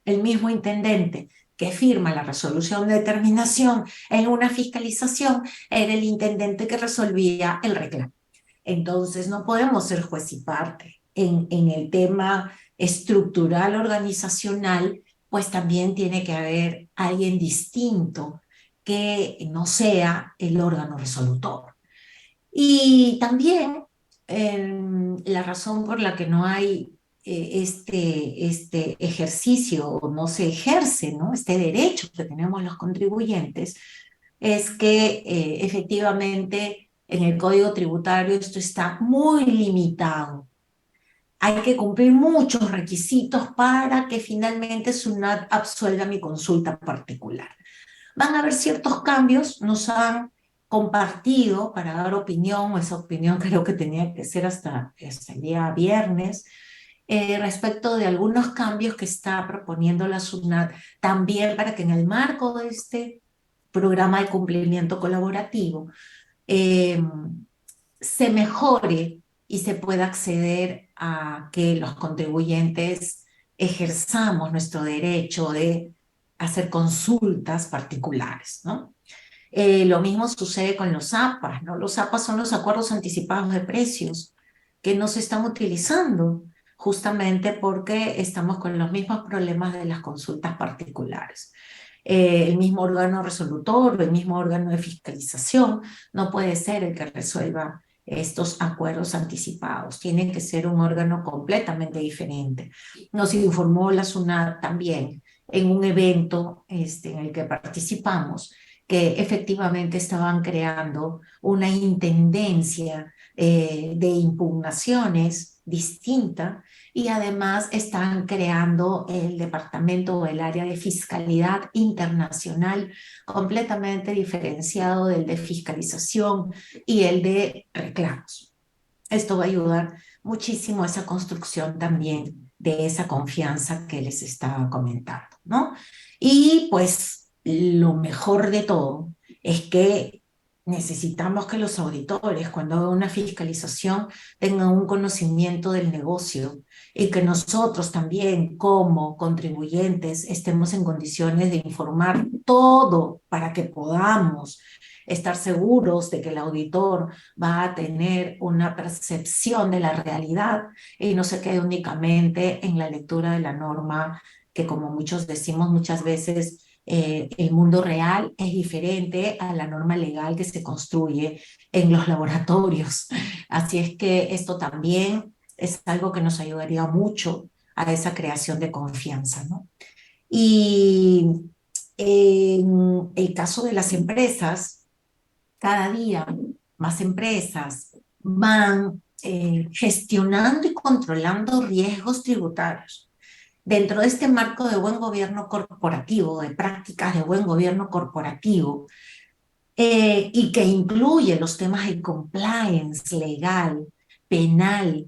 S1: el mismo intendente que firma la resolución de determinación en una fiscalización era el intendente que resolvía el reclamo. Entonces, no podemos ser juez y parte. En el tema estructural organizacional, pues también tiene que haber alguien distinto que no sea el órgano resolutor. Y también la razón por la que no hay este ejercicio o no se ejerce, ¿no? Este derecho que tenemos los contribuyentes es que efectivamente en el Código Tributario esto está muy limitado. Hay que cumplir muchos requisitos para que finalmente SUNAT absuelva mi consulta particular. Van a haber ciertos cambios, nos han compartido para dar opinión, esa opinión creo que tenía que ser hasta el día viernes, respecto de algunos cambios que está proponiendo la SUNAT, también para que en el marco de este programa de cumplimiento colaborativo eh, se mejore y se pueda acceder a que los contribuyentes ejerzamos nuestro derecho de hacer consultas particulares, ¿no? Lo mismo sucede con los APAs, ¿no? Los APAs son los acuerdos anticipados de precios que no se están utilizando justamente porque estamos con los mismos problemas de las consultas particulares. El mismo órgano resolutor o el mismo órgano de fiscalización no puede ser el que resuelva estos acuerdos anticipados. Tiene que ser un órgano completamente diferente. Nos informó la SUNAT también en un evento en el que participamos que efectivamente estaban creando una intendencia de impugnaciones distinta y además están creando el departamento o el área de fiscalidad internacional completamente diferenciado del de fiscalización y el de reclamos. Esto va a ayudar muchísimo a esa construcción también de esa confianza que les estaba comentando, ¿no? Y pues lo mejor de todo es que necesitamos que los auditores, cuando hagan una fiscalización, tengan un conocimiento del negocio y que nosotros también, como contribuyentes, estemos en condiciones de informar todo para que podamos estar seguros de que el auditor va a tener una percepción de la realidad y no se quede únicamente en la lectura de la norma, que como muchos decimos muchas veces, el mundo real es diferente a la norma legal que se construye en los laboratorios. Así es que esto también es algo que nos ayudaría mucho a esa creación de confianza, ¿no? Y en el caso de las empresas, cada día más empresas van gestionando y controlando riesgos tributarios. Dentro de este marco de buen gobierno corporativo, de prácticas de buen gobierno corporativo, y que incluye los temas de compliance legal, penal,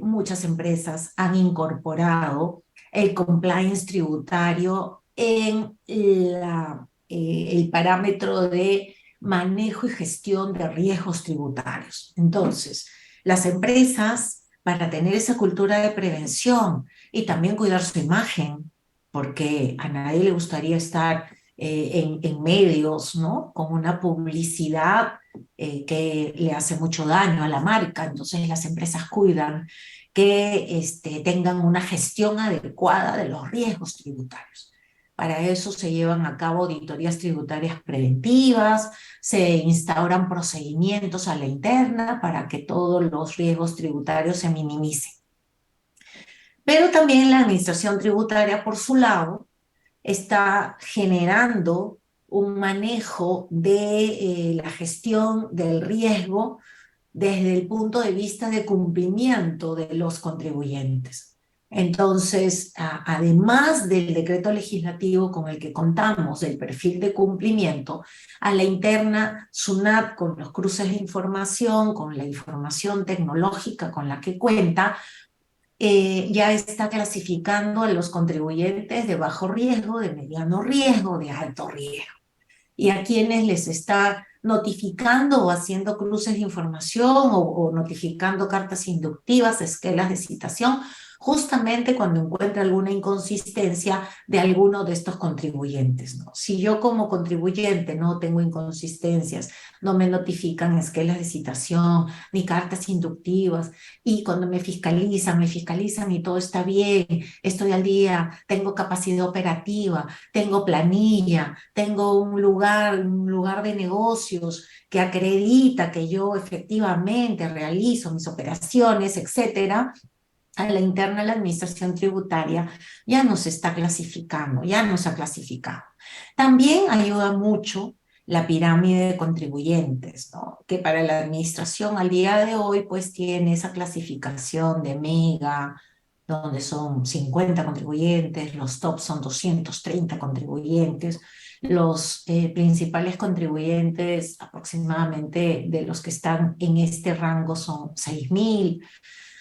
S1: muchas empresas han incorporado el compliance tributario en el parámetro de manejo y gestión de riesgos tributarios. Entonces, las empresas, para tener esa cultura de prevención y también cuidar su imagen, porque a nadie le gustaría estar en medios, ¿no? Con una publicidad que le hace mucho daño a la marca. Entonces las empresas cuidan que tengan una gestión adecuada de los riesgos tributarios. Para eso se llevan a cabo auditorías tributarias preventivas, se instauran procedimientos a la interna para que todos los riesgos tributarios se minimicen. Pero también la administración tributaria, por su lado, está generando un manejo de la gestión del riesgo desde el punto de vista de cumplimiento de los contribuyentes. Entonces, además del decreto legislativo con el que contamos, del perfil de cumplimiento, a la interna, SUNAT, con los cruces de información, con la información tecnológica con la que cuenta, ya está clasificando a los contribuyentes de bajo riesgo, de mediano riesgo, de alto riesgo, y a quienes les está notificando o haciendo cruces de información o notificando cartas inductivas, esquelas de citación, justamente cuando encuentra alguna inconsistencia de alguno de estos contribuyentes, ¿no? Si yo como contribuyente no tengo inconsistencias, no me notifican esquelas de citación ni cartas inductivas, y cuando me fiscalizan y todo está bien, estoy al día, tengo capacidad operativa, tengo planilla, tengo un lugar de negocios que acredita que yo efectivamente realizo mis operaciones, etcétera, a la interna de la administración tributaria ya nos está clasificando, ya nos ha clasificado. También ayuda mucho la pirámide de contribuyentes, ¿no? Que para la administración al día de hoy pues tiene esa clasificación de mega, donde son 50 contribuyentes, los top son 230 contribuyentes, los principales contribuyentes aproximadamente de los que están en este rango son 6.000.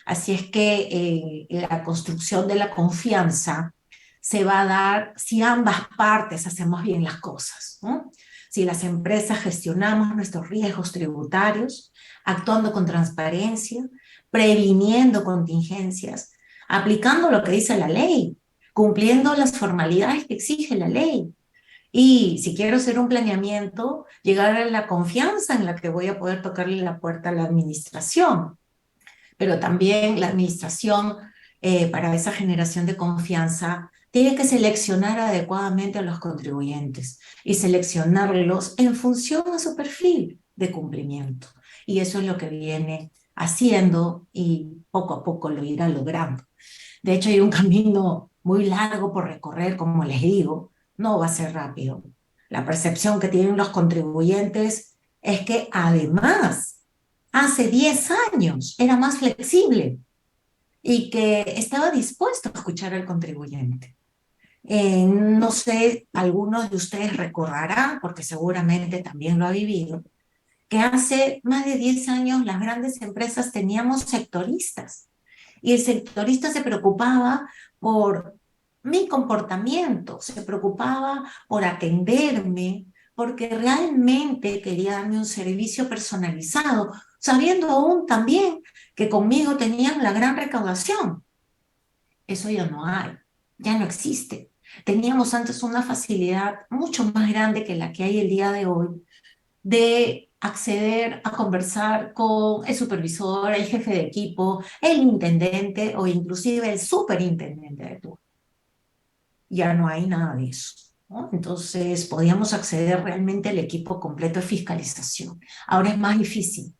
S1: Así es que la construcción de la confianza se va a dar si ambas partes hacemos bien las cosas, ¿no? Si las empresas gestionamos nuestros riesgos tributarios, actuando con transparencia, previniendo contingencias, aplicando lo que dice la ley, cumpliendo las formalidades que exige la ley. Y si quiero hacer un planeamiento, llegar a la confianza en la que voy a poder tocarle la puerta a la administración, pero también la administración, para esa generación de confianza, tiene que seleccionar adecuadamente a los contribuyentes y seleccionarlos en función a su perfil de cumplimiento. Y eso es lo que viene haciendo y poco a poco lo irá logrando. De hecho, hay un camino muy largo por recorrer, como les digo, no va a ser rápido. La percepción que tienen los contribuyentes es que además hace 10 años era más flexible y que estaba dispuesto a escuchar al contribuyente. No sé, algunos de ustedes recordarán, porque seguramente también lo ha vivido, que hace más de 10 años las grandes empresas teníamos sectoristas y el sectorista se preocupaba por mi comportamiento, se preocupaba por atenderme, porque realmente quería darme un servicio personalizado, sabiendo aún también que conmigo tenían la gran recaudación. Eso ya no hay, ya no existe. Teníamos antes una facilidad mucho más grande que la que hay el día de hoy de acceder a conversar con el supervisor, el jefe de equipo, el intendente o inclusive el superintendente de turno. Ya no hay nada de eso, ¿no? Entonces podíamos acceder realmente al equipo completo de fiscalización. Ahora es más difícil.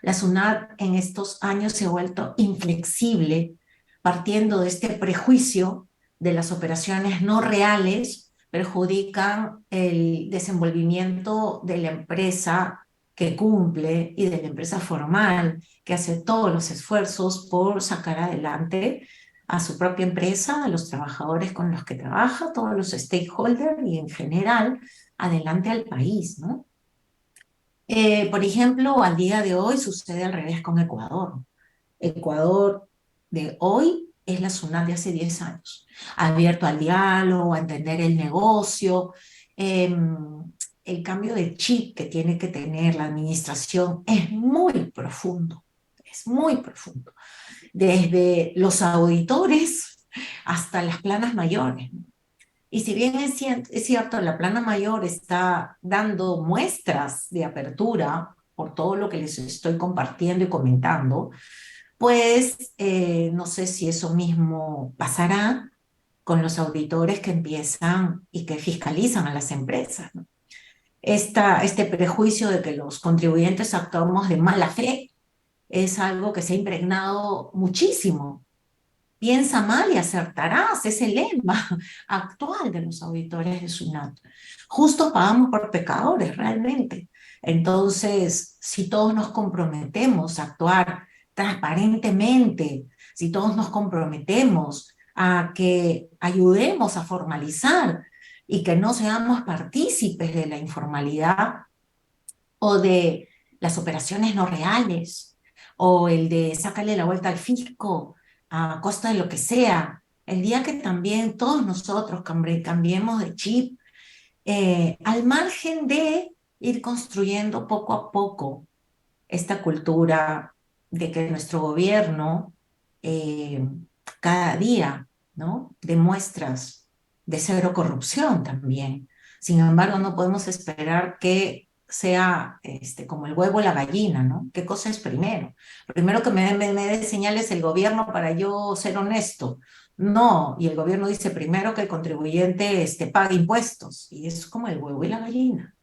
S1: La SUNAT en estos años se ha vuelto inflexible, partiendo de este prejuicio de las operaciones no reales perjudican el desenvolvimiento de la empresa que cumple y de la empresa formal que hace todos los esfuerzos por sacar adelante a su propia empresa, a los trabajadores con los que trabaja, todos los stakeholders y en general adelante al país, ¿no? Por ejemplo, al día de hoy sucede al revés con Ecuador. Ecuador de hoy es la SUNAT de hace 10 años, abierto al diálogo, a entender el negocio. eh, el cambio de chip que tiene que tener la administración es muy profundo, desde los auditores hasta las planas mayores. Y si bien es cierto, la plana mayor está dando muestras de apertura por todo lo que les estoy compartiendo y comentando, pues no sé si eso mismo pasará con los auditores que empiezan y que fiscalizan a las empresas, ¿no? Este prejuicio de que los contribuyentes actuamos de mala fe es algo que se ha impregnado muchísimo. Piensa mal y acertarás, es el lema actual de los auditores de SUNAT. Justos pagamos por pecadores, realmente. Entonces, si todos nos comprometemos a actuar transparentemente, si todos nos comprometemos a que ayudemos a formalizar y que no seamos partícipes de la informalidad o de las operaciones no reales, o el de sácale la vuelta al fisco a costa de lo que sea. El día que también todos nosotros cambiemos de chip, al margen de ir construyendo poco a poco esta cultura de que nuestro gobierno eh, cada día, ¿no? Demuestras de cero corrupción también. Sin embargo, no podemos esperar que sea como el huevo o la gallina, ¿no? ¿Qué cosa es primero? Primero que me dé señales el gobierno para yo ser honesto. No, y el gobierno dice primero que el contribuyente pague impuestos, y es como el huevo y la gallina.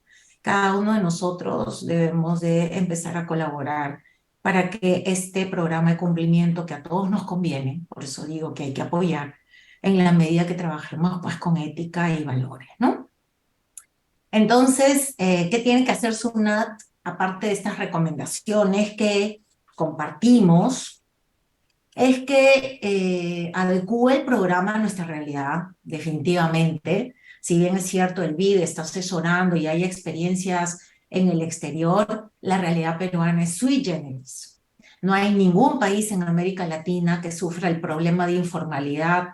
S1: Cada uno de nosotros debemos de empezar a colaborar para que este programa de cumplimiento que a todos nos conviene, por eso digo que hay que apoyar, en la medida que trabajemos pues con ética y valores, ¿no? Entonces, ¿qué tiene que hacer SUNAT aparte de estas recomendaciones que compartimos? Es que adecúe el programa a nuestra realidad, definitivamente. Si bien es cierto, el BID está asesorando y hay experiencias en el exterior, la realidad peruana es sui generis. No hay ningún país en América Latina que sufra el problema de informalidad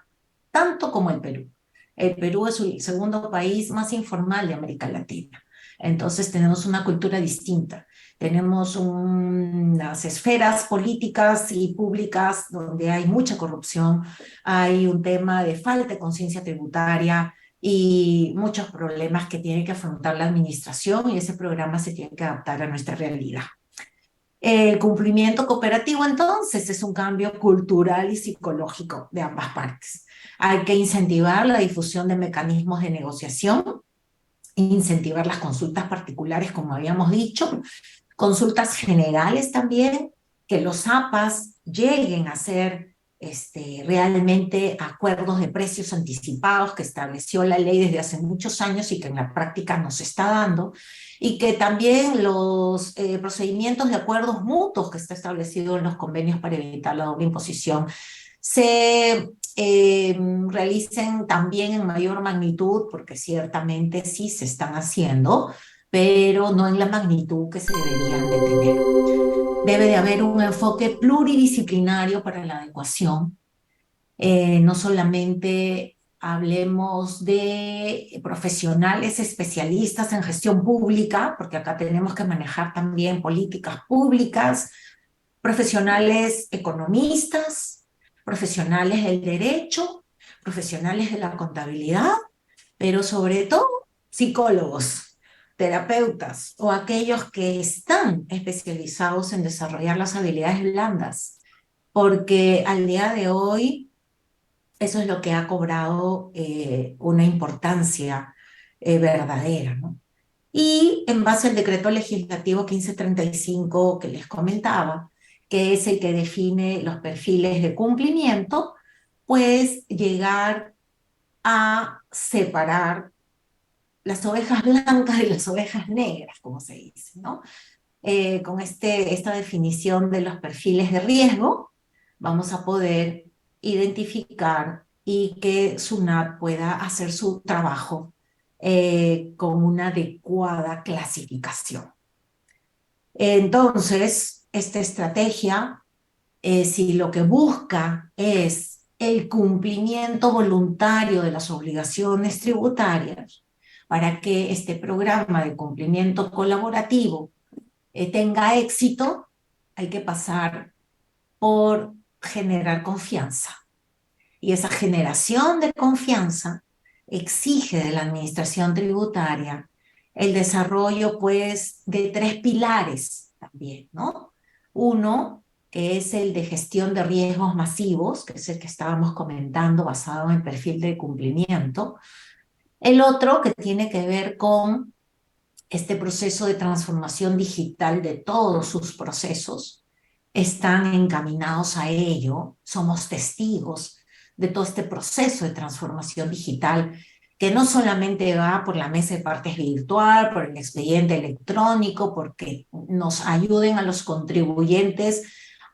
S1: tanto como el Perú. El Perú es el segundo país más informal de América Latina. Entonces tenemos una cultura distinta. Tenemos unas esferas políticas y públicas donde hay mucha corrupción, hay un tema de falta de conciencia tributaria y muchos problemas que tiene que afrontar la administración, y ese programa se tiene que adaptar a nuestra realidad. El cumplimiento cooperativo, entonces, es un cambio cultural y psicológico de ambas partes. Hay que incentivar la difusión de mecanismos de negociación, incentivar las consultas particulares, como habíamos dicho, consultas generales también, que los APAs lleguen a ser realmente acuerdos de precios anticipados que estableció la ley desde hace muchos años y que en la práctica nos está dando, y que también los procedimientos de acuerdos mutuos que está establecido en los convenios para evitar la doble imposición se realicen también en mayor magnitud, porque ciertamente sí se están haciendo, pero no en la magnitud que se deberían de tener. Debe de haber un enfoque pluridisciplinario para la adecuación, no solamente hablemos de profesionales especialistas en gestión pública, porque acá tenemos que manejar también políticas públicas, profesionales economistas, profesionales del derecho, profesionales de la contabilidad, pero sobre todo psicólogos, terapeutas o aquellos que están especializados en desarrollar las habilidades blandas, porque al día de hoy eso es lo que ha cobrado una importancia verdadera, ¿no? Y en base al decreto legislativo 1535 que les comentaba, que es el que define los perfiles de cumplimiento, pues llegar a separar las ovejas blancas de las ovejas negras, como se dice, ¿no? Con esta definición de los perfiles de riesgo, vamos a poder identificar y que SUNAT pueda hacer su trabajo con una adecuada clasificación. Entonces, esta estrategia, si lo que busca es el cumplimiento voluntario de las obligaciones tributarias, para que este programa de cumplimiento colaborativo tenga éxito, hay que pasar por generar confianza. Y esa generación de confianza exige de la administración tributaria el desarrollo, pues, de tres pilares también, ¿no? Uno, que es el de gestión de riesgos masivos, que es el que estábamos comentando, basado en el perfil de cumplimiento. El otro, que tiene que ver con este proceso de transformación digital de todos sus procesos, están encaminados a ello, somos testigos de todo este proceso de transformación digital que no solamente va por la mesa de partes virtual, por el expediente electrónico, porque nos ayuden a los contribuyentes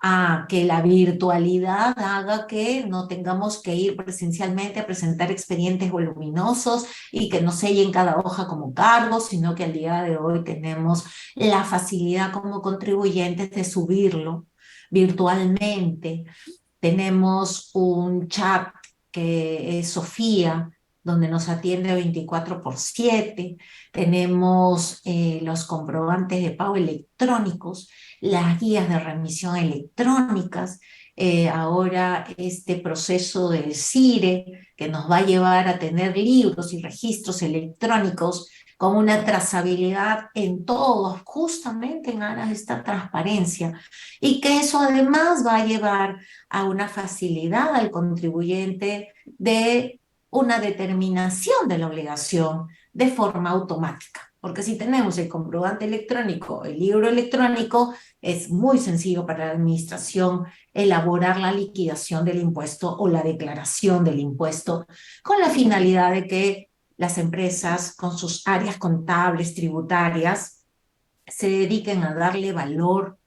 S1: a que la virtualidad haga que no tengamos que ir presencialmente a presentar expedientes voluminosos y que no sellen cada hoja como cargos, sino que al día de hoy tenemos la facilidad como contribuyentes de subirlo virtualmente. Tenemos un chat que es Sofía, donde nos atiende 24/7. Tenemos los comprobantes de pago electrónicos, las guías de remisión electrónicas, ahora este proceso del CIRE, que nos va a llevar a tener libros y registros electrónicos con una trazabilidad en todos, justamente en aras de esta transparencia, y que eso además va a llevar a una facilidad al contribuyente de una determinación de la obligación de forma automática. Porque si tenemos el comprobante electrónico, el libro electrónico, es muy sencillo para la administración elaborar la liquidación del impuesto o la declaración del impuesto con la finalidad de que las empresas con sus áreas contables, tributarias, se dediquen a darle valor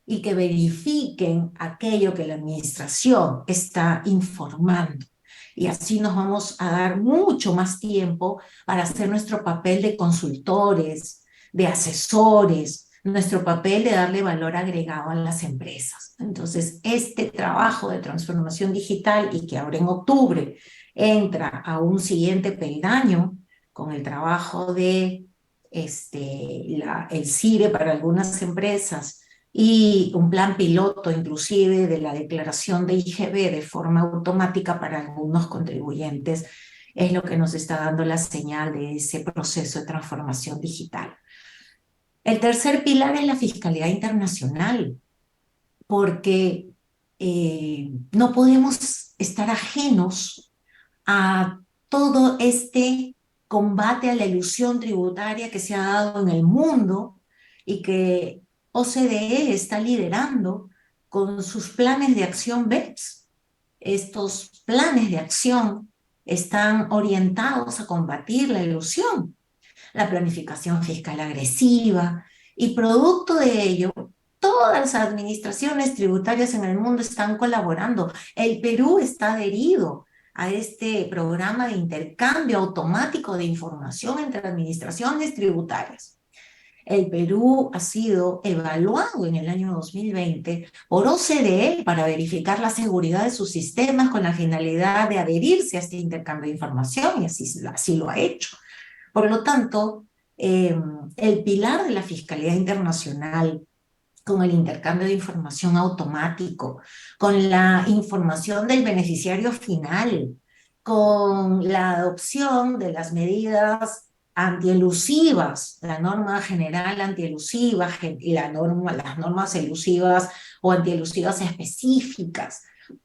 S1: y que verifiquen aquello que la administración está informando. Y así nos vamos a dar mucho más tiempo para hacer nuestro papel de consultores, de asesores, nuestro papel de darle valor agregado a las empresas. Entonces, este trabajo de transformación digital y que ahora en octubre entra a un siguiente peldaño con el trabajo de el CIRE para algunas empresas y un plan piloto inclusive de la declaración de IGB de forma automática para algunos contribuyentes, es lo que nos está dando la señal de ese proceso de transformación digital. El tercer pilar es la fiscalidad internacional, porque no podemos estar ajenos a todo este combate a la elusión tributaria que se ha dado en el mundo y que OCDE está liderando con sus planes de acción BEPS. Estos planes de acción están orientados a combatir la elusión, la planificación fiscal agresiva, y producto de ello, todas las administraciones tributarias en el mundo están colaborando. El Perú está adherido a este programa de intercambio automático de información entre administraciones tributarias. El Perú ha sido evaluado en el año 2020 por OCDE para verificar la seguridad de sus sistemas con la finalidad de adherirse a este intercambio de información y así lo ha hecho. Por lo tanto, el pilar de la Fiscalía Internacional con el intercambio de información automático, con la información del beneficiario final, con la adopción de las medidas antielusivas, la norma general antielusiva y las normas elusivas o antielusivas específicas,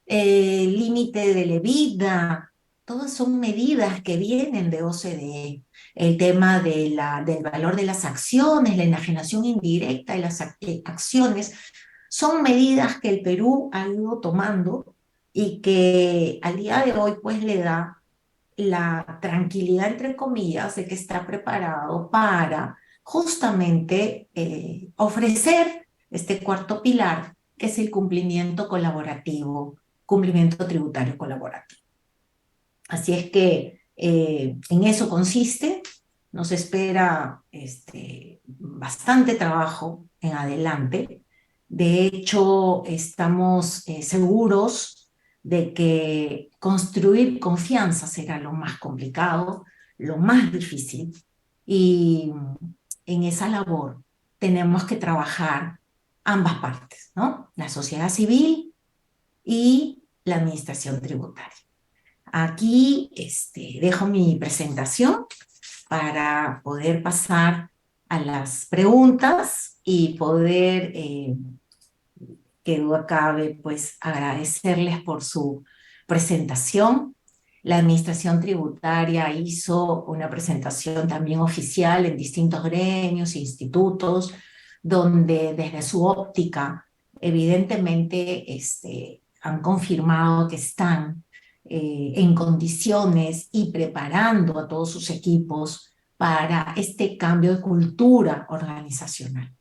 S1: límite de levida, todas son medidas que vienen de OCDE. El tema del valor de las acciones, la enajenación indirecta de las acciones, son medidas que el Perú ha ido tomando y que al día de hoy pues le da la tranquilidad, entre comillas, de que está preparado para justamente ofrecer este cuarto pilar, que es el cumplimiento colaborativo, cumplimiento tributario colaborativo. Así es que en eso consiste, nos espera bastante trabajo en adelante. De hecho, estamos seguros de que construir confianza será lo más complicado, lo más difícil, y en esa labor tenemos que trabajar ambas partes, ¿no? La sociedad civil y la administración tributaria. Aquí dejo mi presentación para poder pasar a las preguntas y poder, que duda cabe, pues agradecerles por su presentación. La Administración Tributaria hizo una presentación también oficial en distintos gremios e institutos, donde desde su óptica, evidentemente, han confirmado que están en condiciones y preparando a todos sus equipos para este cambio de cultura organizacional.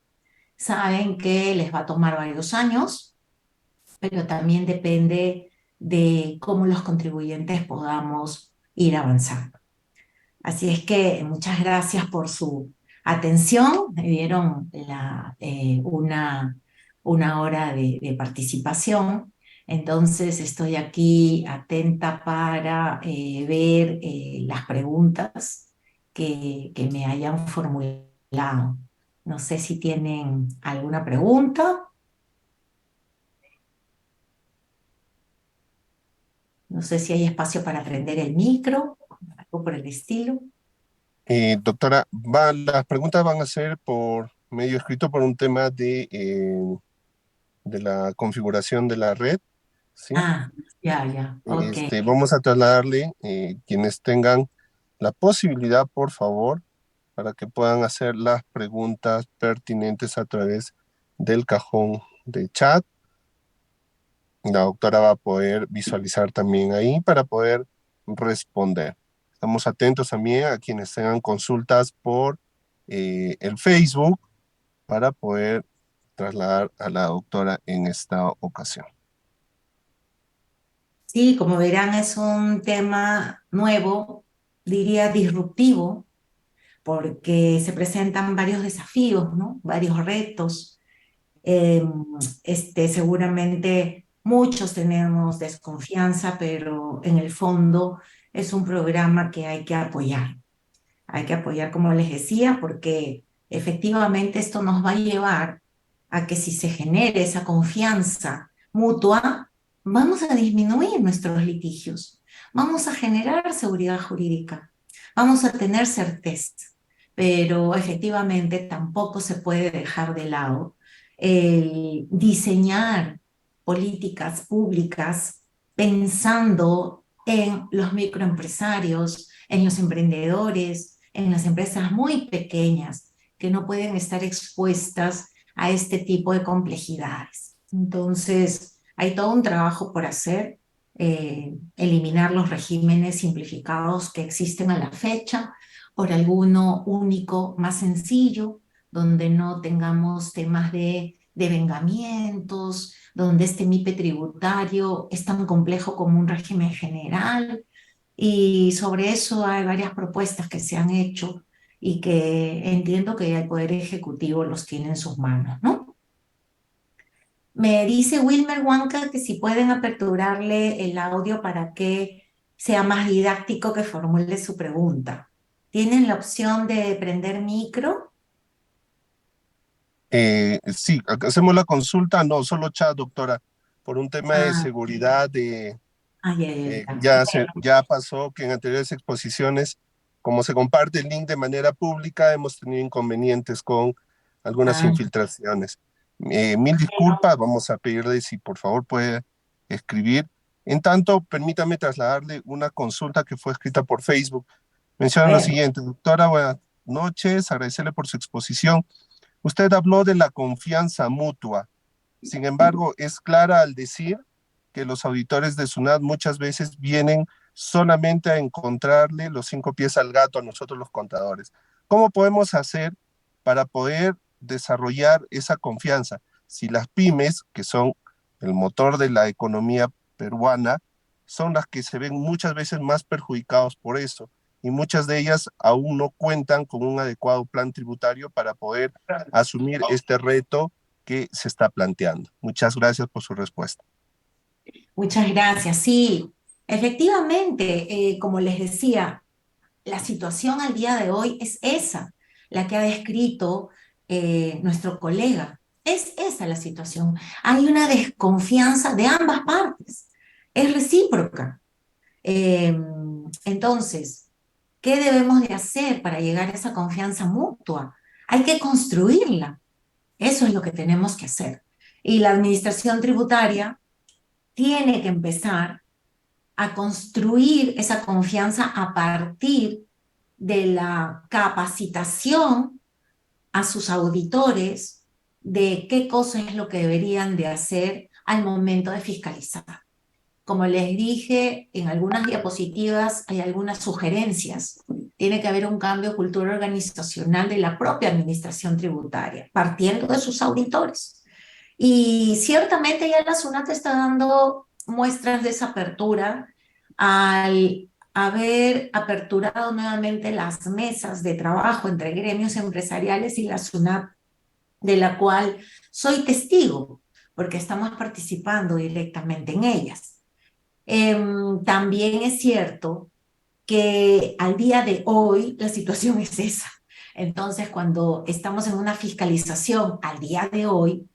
S1: Saben que les va a tomar varios años, pero también depende de cómo los contribuyentes podamos ir avanzando. Así es que muchas gracias por su atención. Me dieron una hora de participación. Entonces estoy aquí atenta para ver las preguntas que me hayan formulado. No sé si tienen alguna pregunta. No sé si hay espacio para prender el micro, algo por el estilo.
S2: Doctora, las preguntas van a ser por medio escrito por un tema de la configuración de la red, ¿sí?
S1: Ah, ya, ok.
S2: Vamos a trasladarle quienes tengan la posibilidad, por favor, para que puedan hacer las preguntas pertinentes a través del cajón de chat. La doctora va a poder visualizar también ahí para poder responder. Estamos atentos también a quienes tengan consultas por el Facebook para poder trasladar a la doctora en esta ocasión.
S1: Sí, como verán, es un tema nuevo, diría disruptivo, porque se presentan varios desafíos, ¿no? Varios retos. Eh, Seguramente muchos tenemos desconfianza, pero en el fondo es un programa que hay que apoyar. Hay que apoyar, como les decía, porque efectivamente esto nos va a llevar a que si se genere esa confianza mutua, vamos a disminuir nuestros litigios, vamos a generar seguridad jurídica, vamos a tener certeza, pero efectivamente tampoco se puede dejar de lado el diseñar políticas públicas pensando en los microempresarios, en los emprendedores, en las empresas muy pequeñas que no pueden estar expuestas a este tipo de complejidades. Entonces, hay todo un trabajo por hacer, eliminar los regímenes simplificados que existen a la fecha por alguno único más sencillo, donde no tengamos temas de vengamientos, donde este MIPE tributario es tan complejo como un régimen general, y sobre eso hay varias propuestas que se han hecho y que entiendo que el Poder Ejecutivo los tiene en sus manos, ¿no? Me dice Wilmer Huanca que si pueden aperturarle el audio para que sea más didáctico que formule su pregunta. ¿Tienen la opción de prender micro?
S2: Sí, acá hacemos la consulta, no, solo chat, doctora, por un tema de
S1: Ah,
S2: seguridad,
S1: ay, ay, ay.
S2: ya pasó que en anteriores exposiciones, como se comparte el link de manera pública, hemos tenido inconvenientes con algunas
S1: Ah,
S2: infiltraciones. Mil disculpas, vamos a pedirle si por favor puede escribir. En tanto, permítame trasladarle una consulta que fue escrita por Facebook.
S1: a
S2: Menciona lo
S1: ver,
S2: siguiente, doctora, buenas noches, agradecerle por su exposición. Usted habló de la confianza mutua. Sin embargo, es clara al decir que los auditores de SUNAT muchas veces vienen solamente a encontrarle los 5 pies al gato a nosotros los contadores. ¿Cómo podemos hacer para poder desarrollar esa confianza? Si las pymes, que son el motor de la economía peruana, son las que se ven muchas veces más perjudicados por eso, y muchas de ellas aún no cuentan con un adecuado plan tributario para poder asumir este reto que se está planteando. Muchas gracias por su respuesta.
S1: muchas gracias. Sí, efectivamente, como les decía, la situación al día de hoy es esa, la que ha descrito nuestro colega. Es esa la situación. Hay una desconfianza de ambas partes. Es recíproca. Eh, entonces, ¿qué debemos de hacer para llegar a esa confianza mutua? Hay que construirla. Eso es lo que tenemos que hacer. Y la administración tributaria tiene que empezar a construir esa confianza a partir de la capacitación a sus auditores de qué cosa es lo que deberían de hacer al momento de fiscalizar. Como les dije en algunas diapositivas, hay algunas sugerencias. Tiene que haber un cambio de cultura organizacional de la propia administración tributaria, partiendo de sus auditores. Y ciertamente ya la SUNAT está dando muestras de esa apertura al haber aperturado nuevamente las mesas de trabajo entre gremios empresariales y la SUNAT, de la cual soy testigo, porque estamos participando directamente en ellas. También es cierto que al día de hoy la situación es esa. Entonces, cuando estamos en una fiscalización al día de hoy,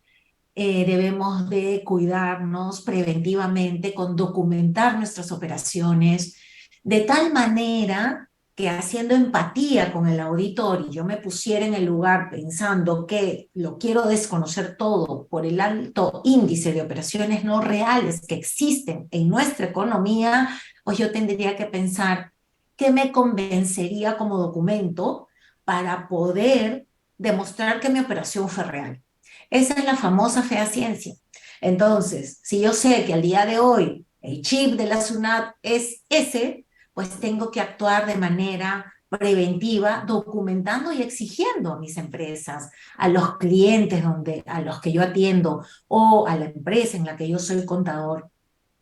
S1: debemos de cuidarnos preventivamente con documentar nuestras operaciones de tal manera que haciendo empatía con el auditor y yo me pusiera en el lugar pensando que lo quiero desconocer todo por el alto índice de operaciones no reales que existen en nuestra economía, pues yo tendría que pensar qué me convencería como documento para poder demostrar que mi operación fue real. Esa es la famosa fehaciencia. Entonces, si yo sé que al día de hoy el chip de la SUNAT es ese, pues tengo que actuar de manera preventiva, documentando y exigiendo a mis empresas, a los clientes a los que yo atiendo o a la empresa en la que yo soy contador,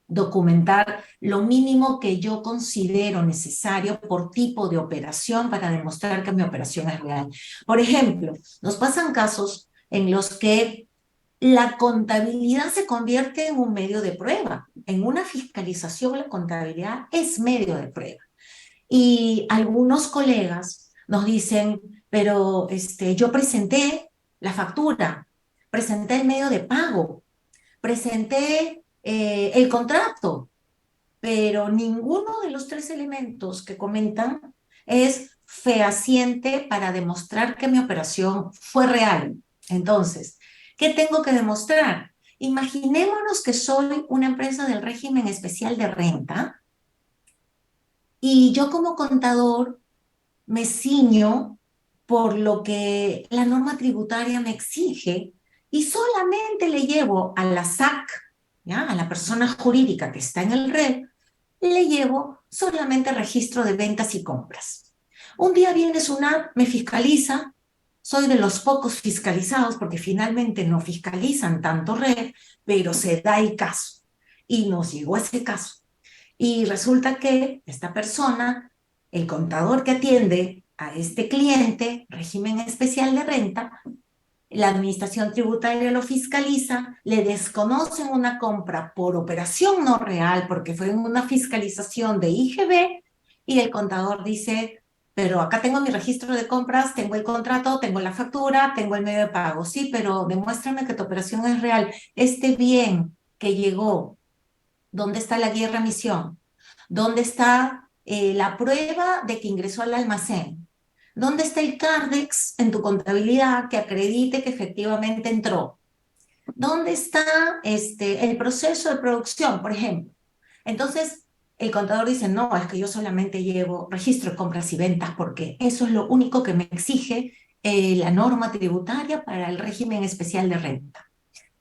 S1: documentar lo mínimo que yo considero necesario por tipo de operación para demostrar que mi operación es real. Por ejemplo, nos pasan casos en los que la contabilidad se convierte en un medio de prueba. En una fiscalización la contabilidad es medio de prueba. Y algunos colegas nos dicen, pero yo presenté la factura, presenté el medio de pago, presenté el contrato, pero ninguno de los tres elementos que comentan es fehaciente para demostrar que mi operación fue real. Entonces, ¿qué tengo que demostrar? Imaginémonos que soy una empresa del régimen especial de renta y yo como contador me ciño por lo que la norma tributaria me exige y solamente le llevo a la SAC, ¿ya? A la persona jurídica que está en el RED, le llevo solamente registro de ventas y compras. Un día viene SUNAT, me fiscaliza, soy de los pocos fiscalizados porque finalmente no fiscalizan tanto RED, pero se da el caso. Y nos llegó ese caso. Y resulta que esta persona, el contador que atiende, a este cliente, régimen especial de renta, la administración tributaria lo fiscaliza, le desconocen una compra por operación no real, porque fue una fiscalización de IGB, y el contador dice, pero acá tengo mi registro de compras, tengo el contrato, tengo la factura, tengo el medio de pago. Sí, pero demuéstrame que tu operación es real. Este bien que llegó, ¿dónde está la guía de remisión? ¿Dónde está la prueba de que ingresó al almacén? ¿Dónde está el CARDEX en tu contabilidad que acredite que efectivamente entró? ¿Dónde está el proceso de producción, por ejemplo? Entonces, el contador dice, no, es que yo solamente llevo registro de compras y ventas porque eso es lo único que me exige la norma tributaria para el régimen especial de renta.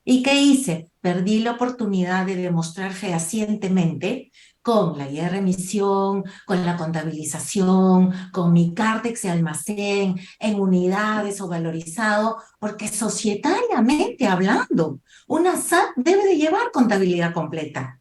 S1: ¿Y qué hice? Perdí la oportunidad de demostrar fehacientemente con la guía de remisión, con la contabilización, con mi cártex de almacén, en unidades o valorizado, porque societariamente hablando, una SAT debe de llevar contabilidad completa.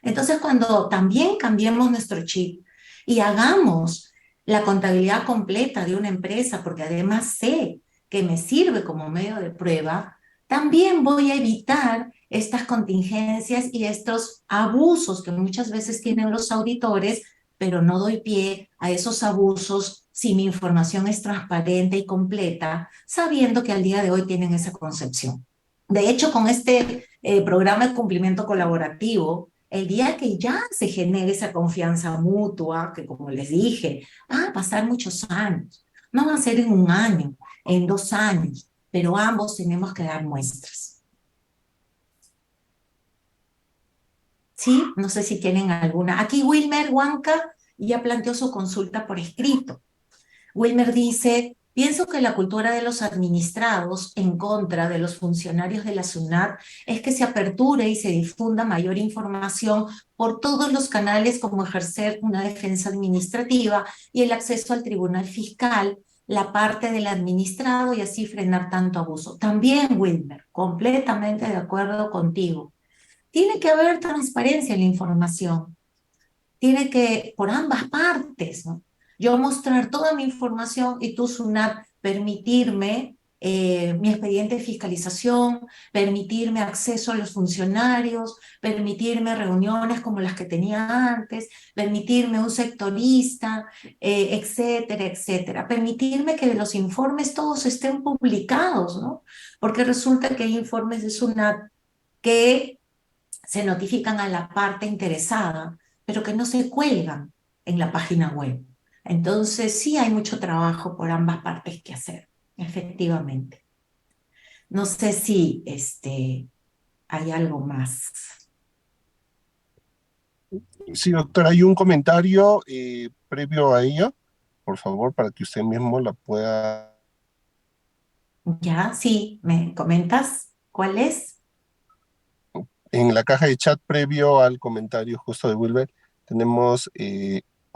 S1: Entonces, cuando también cambiemos nuestro chip y hagamos la contabilidad completa de una empresa, porque además sé que me sirve como medio de prueba, también voy a evitar estas contingencias y estos abusos que muchas veces tienen los auditores, pero no doy pie a esos abusos si mi información es transparente y completa, sabiendo que al día de hoy tienen esa concepción. De hecho, con este programa de cumplimiento colaborativo, el día que ya se genere esa confianza mutua, que como les dije, van a pasar muchos años, no va a ser en un año, en 2 años, pero ambos tenemos que dar muestras. ¿Sí? No sé si tienen alguna. Aquí Wilmer Huanca ya planteó su consulta por escrito. Wilmer dice, pienso que la cultura de los administrados en contra de los funcionarios de la SUNAT es que se aperture y se difunda mayor información por todos los canales como ejercer una defensa administrativa y el acceso al tribunal fiscal, la parte del administrado y así frenar tanto abuso. También, Wilmer, completamente de acuerdo contigo. Tiene que haber transparencia en la información, tiene que, por ambas partes, ¿no? Yo mostrar toda mi información y tú, SUNAT, permitirme mi expediente de fiscalización, permitirme acceso a los funcionarios, permitirme reuniones como las que tenía antes, permitirme un sectorista, etcétera, etcétera. Permitirme que los informes todos estén publicados, ¿no? Porque resulta que hay informes de SUNAT que se notifican a la parte interesada, pero que no se cuelgan en la página web. Entonces, sí hay mucho trabajo por ambas partes que hacer, efectivamente. No sé si hay algo más.
S2: Sí, doctor, hay un comentario previo a ella, por favor, para que usted mismo la pueda.
S1: Ya, sí, ¿me comentas cuál es?
S2: En la caja de chat previo al comentario justo de Wilber, tenemos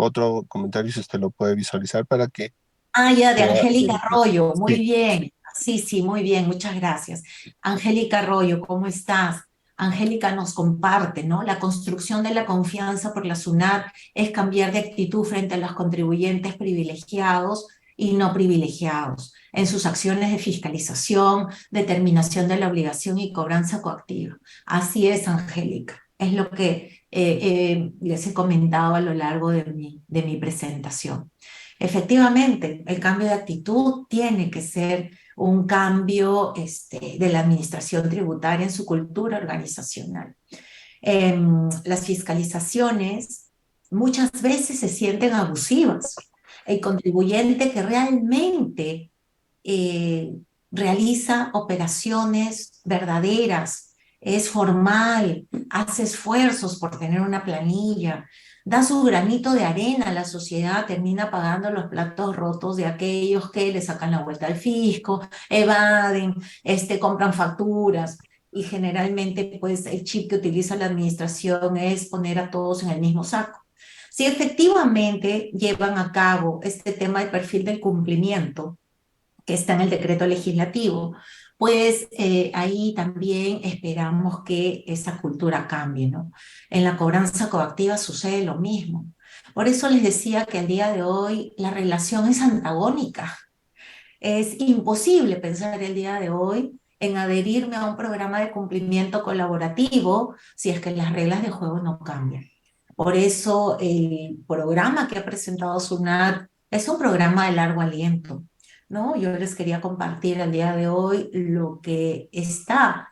S2: otro comentario, si usted lo puede visualizar, para que
S1: Ah, ya, de
S2: pueda
S1: Angélica
S2: verificar.
S1: Arroyo, muy
S2: Sí,
S1: bien. Sí, sí, muy bien, muchas gracias. Angélica Arroyo, ¿cómo estás? Angélica nos comparte, ¿no? La construcción de la confianza por la SUNAT es cambiar de actitud frente a los contribuyentes privilegiados y no privilegiados en sus acciones de fiscalización, determinación de la obligación y cobranza coactiva. Así es, Angélica. Es lo que les he comentado a lo largo de mi presentación. Efectivamente, el cambio de actitud tiene que ser un cambio de la administración tributaria en su cultura organizacional. Las fiscalizaciones muchas veces se sienten abusivas. El contribuyente que realmente eh, realiza operaciones verdaderas, es formal, hace esfuerzos por tener una planilla, da su granito de arena a la sociedad, termina pagando los platos rotos de aquellos que le sacan la vuelta al fisco, evaden, compran facturas. Y generalmente, pues, el chip que utiliza la administración es poner a todos en el mismo saco. Si efectivamente llevan a cabo este tema de perfil del cumplimiento, que está en el decreto legislativo, pues ahí también esperamos que esa cultura cambie, ¿no? En la cobranza coactiva sucede lo mismo, Por eso les decía que al día de hoy la relación es antagónica. Es imposible pensar el día de hoy en adherirme a un programa de cumplimiento colaborativo si es que las reglas de juego no cambian. Por eso el programa que ha presentado SUNAT es un programa de largo aliento, ¿no? Yo les quería compartir el día de hoy lo que está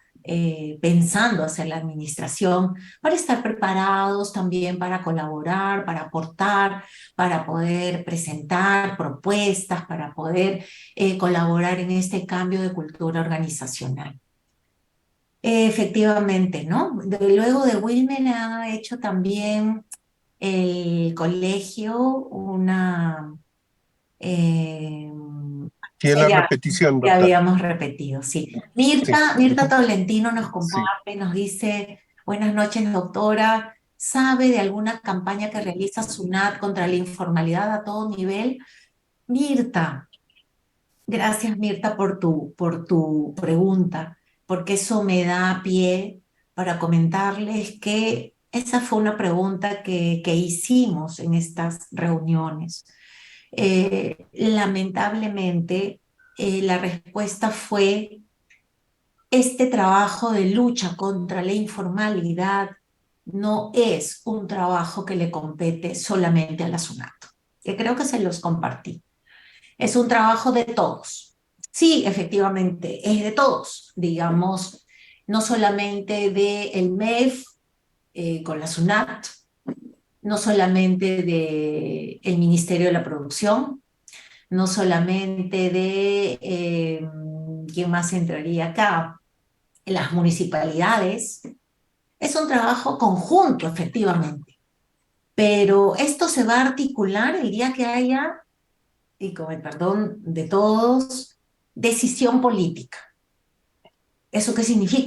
S1: pensando hacer la administración para estar preparados también para colaborar, para aportar, para poder presentar propuestas, para poder colaborar en este cambio de cultura organizacional. Efectivamente, ¿no? Luego de Wilmer ha hecho también el colegio una... eh,
S2: Sí, es la
S1: ya,
S2: repetición,
S1: ya
S2: doctora.
S1: habíamos repetido, sí.
S2: Sí.
S1: Mirta Tolentino nos
S2: Sí.
S1: comparte, nos dice, buenas noches, doctora. ¿Sabe de alguna campaña que realiza SUNAT contra la informalidad a todo nivel? Mirta, gracias, Mirta, por tu pregunta, porque eso me da pie para comentarles que esa fue una pregunta que hicimos en estas reuniones. Lamentablemente, la respuesta fue, este trabajo de lucha contra la informalidad no es un trabajo que le compete solamente a la SUNAT, que creo que se los compartí. Es un trabajo de todos. Sí, efectivamente, es de todos, digamos, no solamente del MEF con la SUNAT, no solamente del Ministerio de la Producción, no solamente de, ¿quién más entraría acá? Las municipalidades. Es un trabajo conjunto, efectivamente, pero esto se va a articular el día que haya, y con el perdón de todos, decisión política. ¿Eso qué significa?